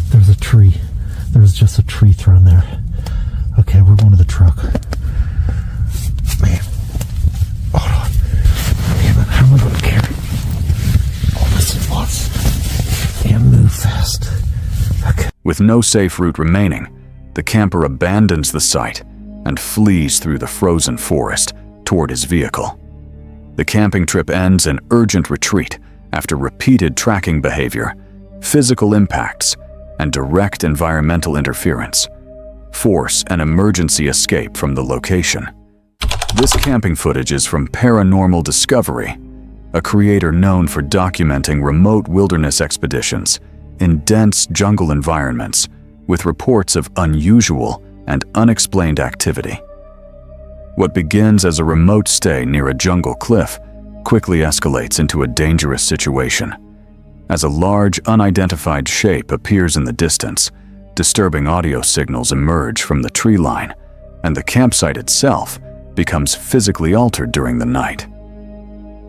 There's a tree. There's just a tree thrown there. Okay, we're going to the truck. Man. Hold on. Damn it, how am I going to carry all this at once? And move fast. Okay. With no safe route remaining, the camper abandons the site and flees through the frozen forest toward his vehicle. The camping trip ends in urgent retreat after repeated tracking behavior, physical impacts, and direct environmental interference force an emergency escape from the location. This camping footage is from Paranormal Discovery, a creator known for documenting remote wilderness expeditions in dense jungle environments with reports of unusual and unexplained activity. What begins as a remote stay near a jungle cliff quickly escalates into a dangerous situation, as a large, unidentified shape appears in the distance. Disturbing audio signals emerge from the tree line, and the campsite itself becomes physically altered during the night.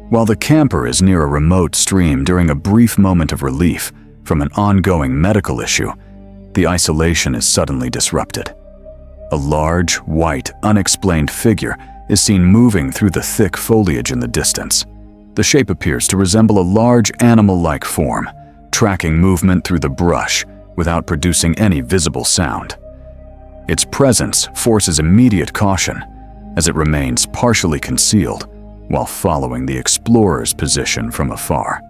While the camper is near a remote stream during a brief moment of relief from an ongoing medical issue, the isolation is suddenly disrupted. A large, white, unexplained figure is seen moving through the thick foliage in the distance. The shape appears to resemble a large animal-like form, tracking movement through the brush without producing any visible sound. Its presence forces immediate caution, as it remains partially concealed while following the explorer's position from afar.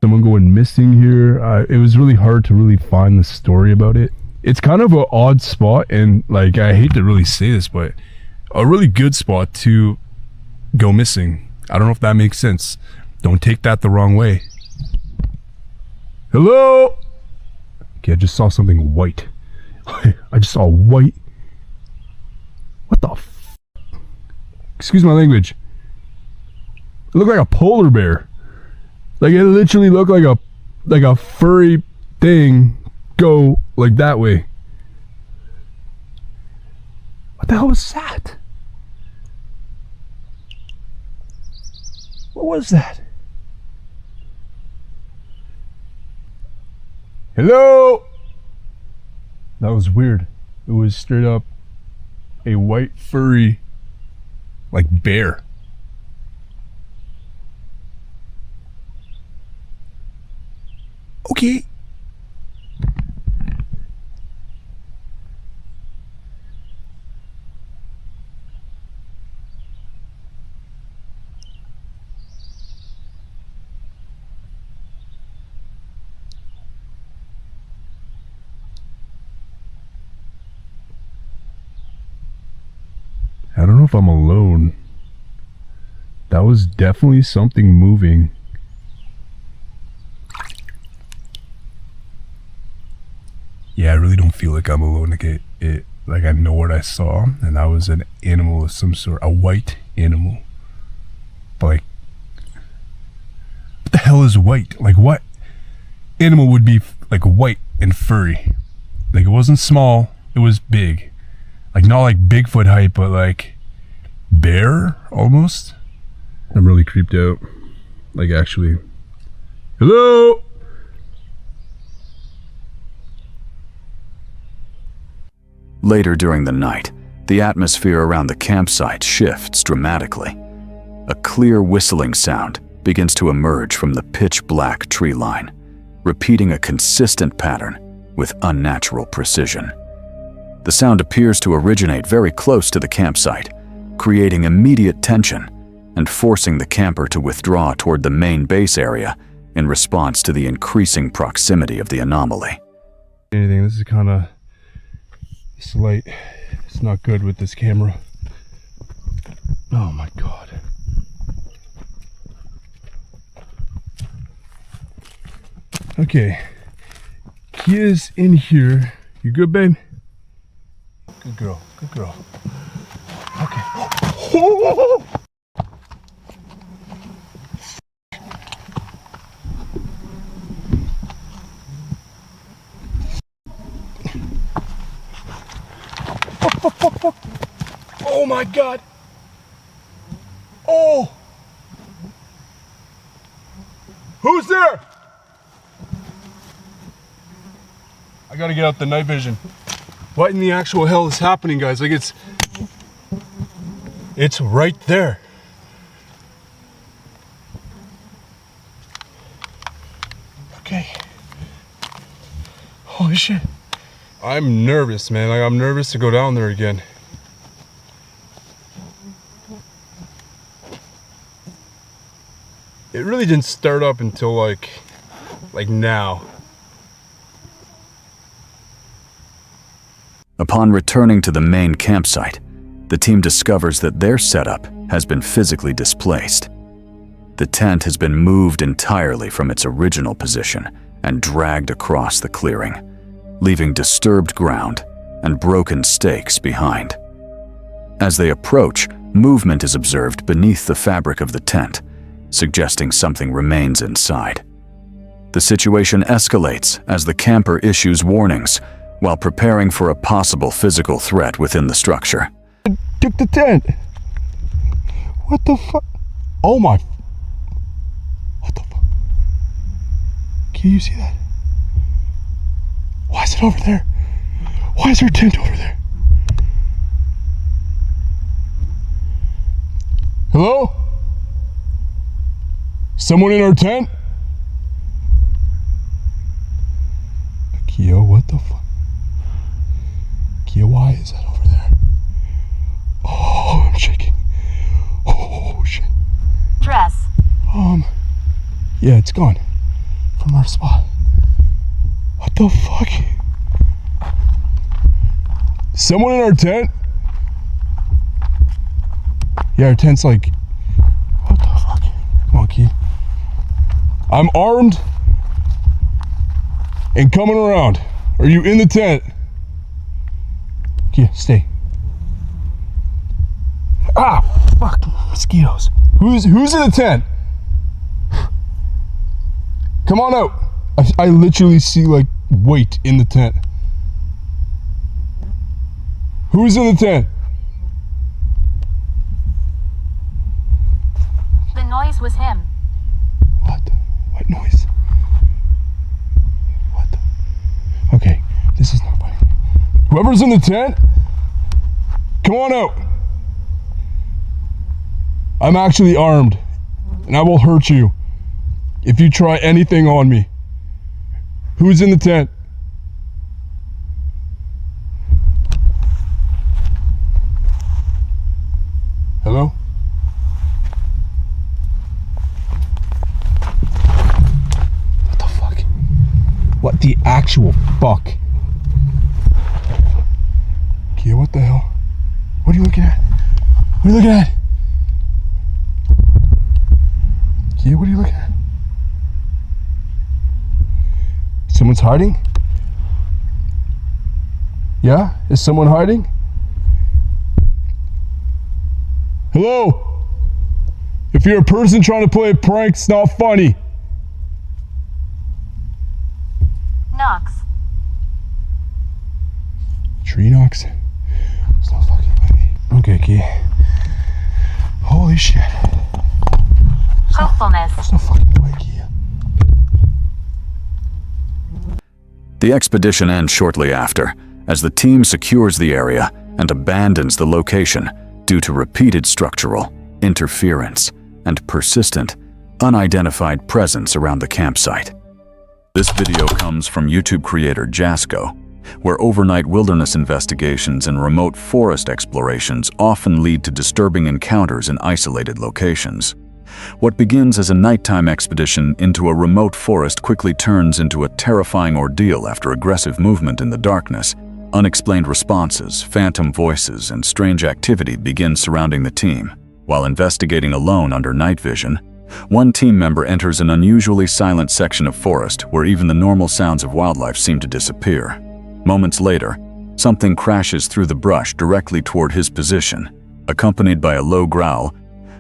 Someone going missing here. It was really hard to really find the story about it. It's kind of an odd spot, and like, I hate to really say this, but a really good spot to go missing. I don't know if that makes sense. Don't take that the wrong way. Hello? Okay, I just saw something white. I just saw white. What the f? Excuse my language. It looked like a polar bear. Like, it literally looked like a furry thing go like that way. What the hell was that? What was that? Hello? That was weird. It was straight up a white furry, like, bear. Okay. I don't know if I'm alone. That was definitely something moving. Yeah, I really don't feel like I'm alone. Like I know what I saw, and that was an animal of some sort, a white animal. But like, what the hell is white? Like, what animal would be like white and furry? Like, it wasn't small, it was big. Like, not like Bigfoot height, but like bear almost. I'm really creeped out. Like, actually. Hello? Later during the night, the atmosphere around the campsite shifts dramatically. A clear whistling sound begins to emerge from the pitch-black tree line, repeating a consistent pattern with unnatural precision. The sound appears to originate very close to the campsite, creating immediate tension and forcing the camper to withdraw toward the main base area in response to the increasing proximity of the anomaly. This is kind of... This light, it's not good with this camera. Oh my God. Okay, Kia's in here. You good, babe? Good girl, good girl. Okay. Oh my God. Oh. Who's there? I gotta get out the night vision. What in the actual hell is happening, guys? Like, it's right there. Okay. Holy shit. I'm nervous, man. Like, I'm nervous to go down there again. It really didn't start up until like now. Upon returning to the main campsite, the team discovers that their setup has been physically displaced. The tent has been moved entirely from its original position and dragged across the clearing, leaving disturbed ground and broken stakes behind. As they approach, movement is observed beneath the fabric of the tent, suggesting something remains inside. The situation escalates as the camper issues warnings while preparing for a possible physical threat within the structure. Took the tent. What the fuck? Oh my. What the fuck? Can you see that? Why is it over there? Why is there a tent over there? Hello? Someone in our tent? Kia, what the fuck? Kia, why is that over there? Oh, I'm shaking. Oh, shit. Dress. Yeah, it's gone from our spot. What the fuck? Someone in our tent? Yeah, our tent's like... What the fuck? Come on, Kia. I'm armed and coming around. Are you in the tent? Kia, stay. Ah, fuck, mosquitoes. Who's in the tent? Come on out. I literally see like weight in the tent. Who's in the tent? The noise was him. What noise? What the? Okay, this is not funny. Whoever's in the tent, come on out. I'm actually armed, and I will hurt you if you try anything on me. Who's in the tent? Hello? What the fuck? What the actual fuck? Kia, what the hell? What are you looking at? What are you looking at? Yeah, what are you looking at? Someone's hiding? Yeah? Is someone hiding? Hello? If you're a person trying to play a prank, it's not funny. Knox. Tree knocks. It's no fucking way. Okay, Key. Holy shit. Hopefulness. It's no fucking way, Key. The expedition ends shortly after, as the team secures the area and abandons the location due to repeated structural interference and persistent, unidentified presence around the campsite. This video comes from YouTube creator Jasko, where overnight wilderness investigations and remote forest explorations often lead to disturbing encounters in isolated locations. What begins as a nighttime expedition into a remote forest quickly turns into a terrifying ordeal after aggressive movement in the darkness. Unexplained responses, phantom voices, and strange activity begin surrounding the team. While investigating alone under night vision, one team member enters an unusually silent section of forest where even the normal sounds of wildlife seem to disappear. Moments later, something crashes through the brush directly toward his position. Accompanied by a low growl,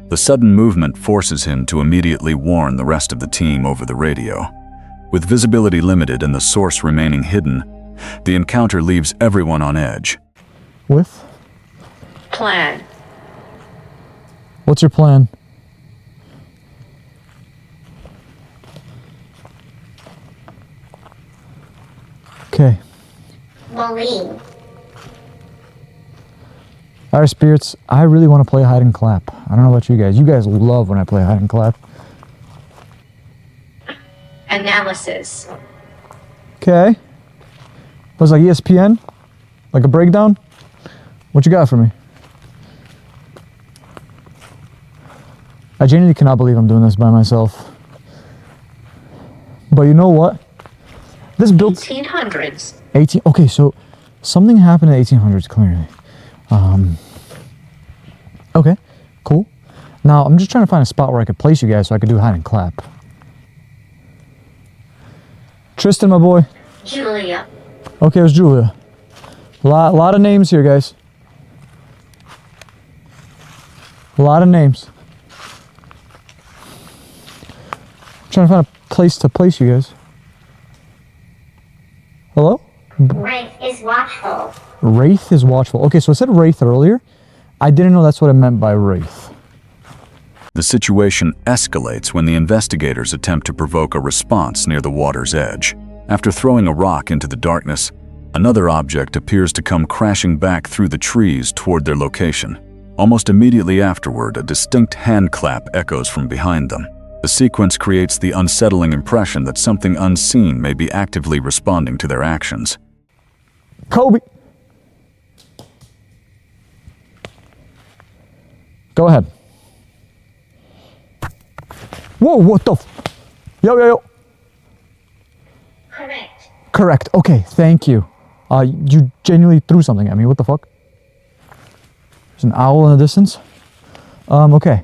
the sudden movement forces him to immediately warn the rest of the team over the radio. With visibility limited and the source remaining hidden, the encounter leaves everyone on edge. With? Plan. What's your plan? Okay. Maureen. All right, spirits, I really want to play hide and clap. I don't know about you guys. You guys love when I play hide and clap. Analysis. Okay. Was like ESPN? Like a breakdown? What you got for me? I genuinely cannot believe I'm doing this by myself. But you know what? This built 1800s. 18. Okay, so something happened in the 1800s clearly. Okay, cool. Now I'm just trying to find a spot where I could place you guys so I could do hide and clap. Tristan, my boy. Julia. Okay, it was Julia. Lot of names here, guys. A lot of names. Trying to find a place to place you guys. Hello? Wraith is watchful. Wraith is watchful. Okay, so it said Wraith earlier. I didn't know that's what it meant by Wraith. The situation escalates when the investigators attempt to provoke a response near the water's edge. After throwing a rock into the darkness, another object appears to come crashing back through the trees toward their location. Almost immediately afterward, a distinct hand clap echoes from behind them. The sequence creates the unsettling impression that something unseen may be actively responding to their actions. Kobe! Go ahead. Whoa, what the Yo. Correct. Correct. Okay, thank you. You genuinely threw something at me. What the fuck? There's an owl in the distance. Okay.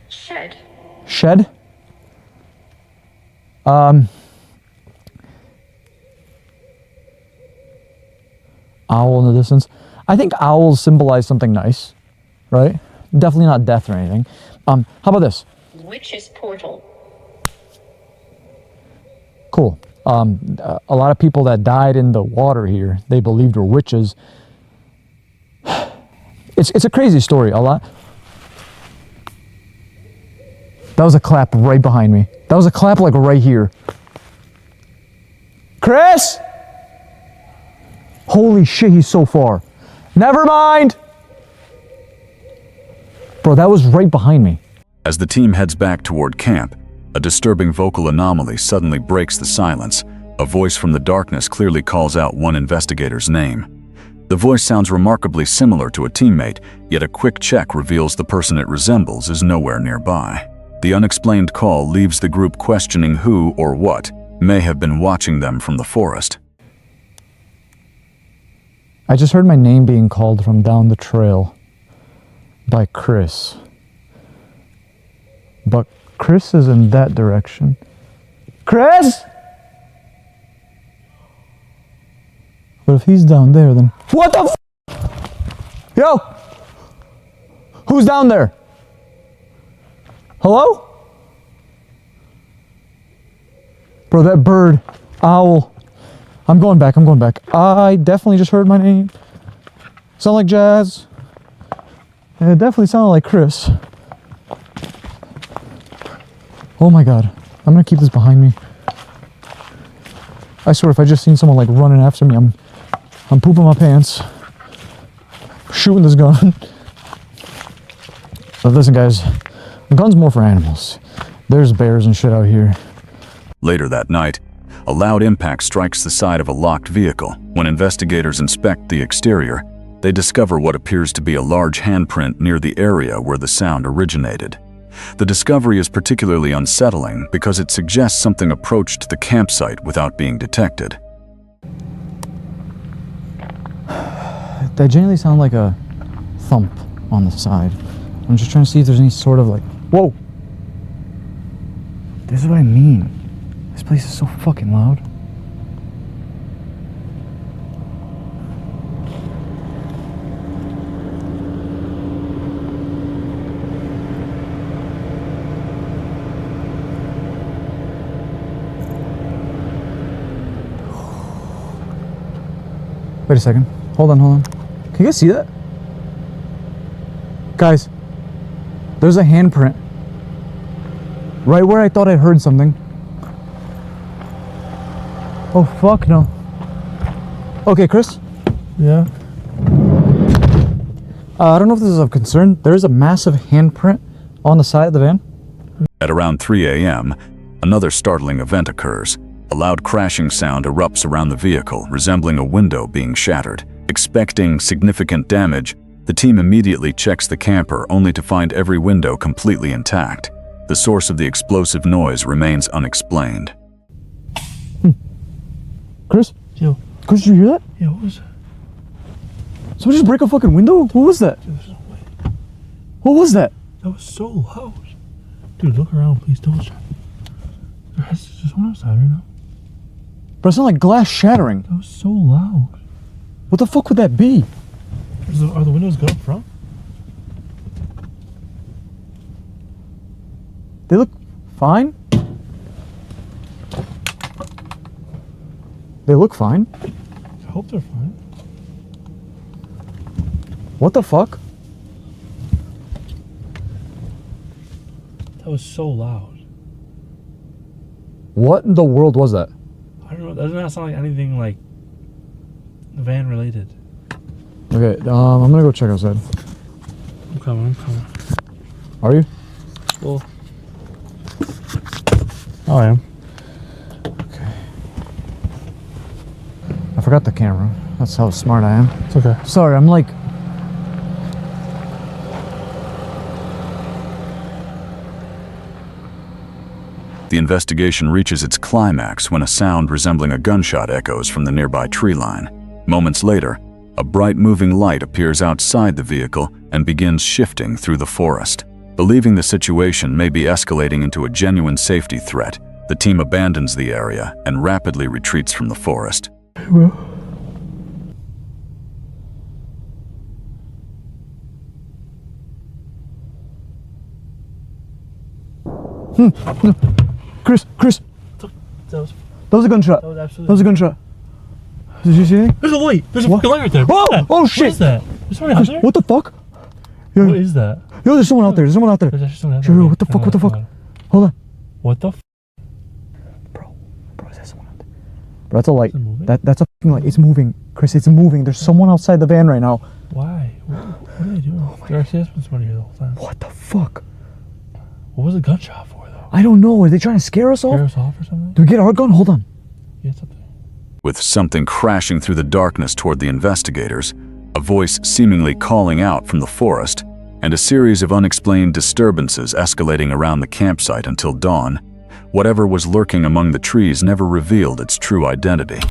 Shed. Shed? Owl in the distance. I think owls symbolize something nice, right? Definitely not death or anything. How about this? Witch's portal. Cool. A lot of people that died in the water here, they believed were witches. It's a crazy story. A lot. That was a clap right behind me. That was a clap like right here. Chris! Holy shit, he's so far. Never mind! Bro, that was right behind me. As the team heads back toward camp, a disturbing vocal anomaly suddenly breaks the silence. A voice from the darkness clearly calls out one investigator's name. The voice sounds remarkably similar to a teammate, yet a quick check reveals the person it resembles is nowhere nearby. The unexplained call leaves the group questioning who or what may have been watching them from the forest. I just heard my name being called from down the trail. by Chris. But Chris is in that direction. Chris? But if he's down there, then what the f? Yo! Who's down there? Hello? Bro, that bird, owl. I'm going back. I definitely just heard my name. Sound like Jazz. And it definitely sounded like Chris. Oh my god. I'm gonna keep this behind me. I swear if I just seen someone like running after me, I'm pooping my pants. Shooting this gun. But listen guys, the gun's more for animals. There's bears and shit out here. Later that night, a loud impact strikes the side of a locked vehicle. When investigators inspect the exterior, they discover what appears to be a large handprint near the area where the sound originated. The discovery is particularly unsettling because it suggests something approached the campsite without being detected. That genuinely sounded like a thump on the side. I'm just trying to see if there's any sort of like, whoa! This is what I mean. This place is so fucking loud. Wait a second. Hold on. Can you guys see that? Guys, there's a handprint. Right where I thought I heard something. Oh, fuck no. Okay, Chris? Yeah? I don't know if this is of concern. There's a massive handprint on the side of the van. At around 3 a.m., another startling event occurs. A loud crashing sound erupts around the vehicle, resembling a window being shattered. Expecting significant damage, the team immediately checks the camper only to find every window completely intact. The source of the explosive noise remains unexplained. Chris? Yo. Chris, did you hear that? Yeah, what was that? Somebody just break a fucking window? What was that? What was that? That was so loud. Dude, look around, please. Don't check. There's just one outside right now. Bro, it sounded like glass shattering. That was so loud. What the fuck would that be? Are the windows good up front? They look fine. They look fine. I hope they're fine. What the fuck? That was so loud. What in the world was that? I don't know. That does not sound like anything like van related. Okay, I'm gonna go check outside. I'm coming. Are you? Well, I am. Okay. I forgot the camera. That's how smart I am. It's okay. Sorry, I'm like... The investigation reaches its climax when a sound resembling a gunshot echoes from the nearby tree line. Moments later, a bright moving light appears outside the vehicle and begins shifting through the forest. Believing the situation may be escalating into a genuine safety threat, the team abandons the area and rapidly retreats from the forest. Hey, bro. Chris! That was a gunshot. That was absolutely... That was a gunshot. Did you see anything? There's a light. There's a What? fucking light right there. Whoa! What is that? Oh, shit! What is that? There's someone out there? What the fuck? Yo, What is that? Yo, there's someone out there. There's someone out there. There's actually someone out there. Yo, what the fuck? What the fuck? Hold on. What the f? Bro, is that someone out there? Bro, that's a light. Is it moving? That's a fucking light. It's moving. Chris, it's moving. There's someone outside the van right now. Why? What are they doing? There actually has been somebody here the whole time. What the fuck? What was the gunshot for, though? I don't know. Are they trying to scare us off? Scare us off or something? Do we get our gun? Hold on. Yeah, something. With something crashing through the darkness toward the investigators, a voice seemingly calling out from the forest, and a series of unexplained disturbances escalating around the campsite until dawn, whatever was lurking among the trees never revealed its true identity.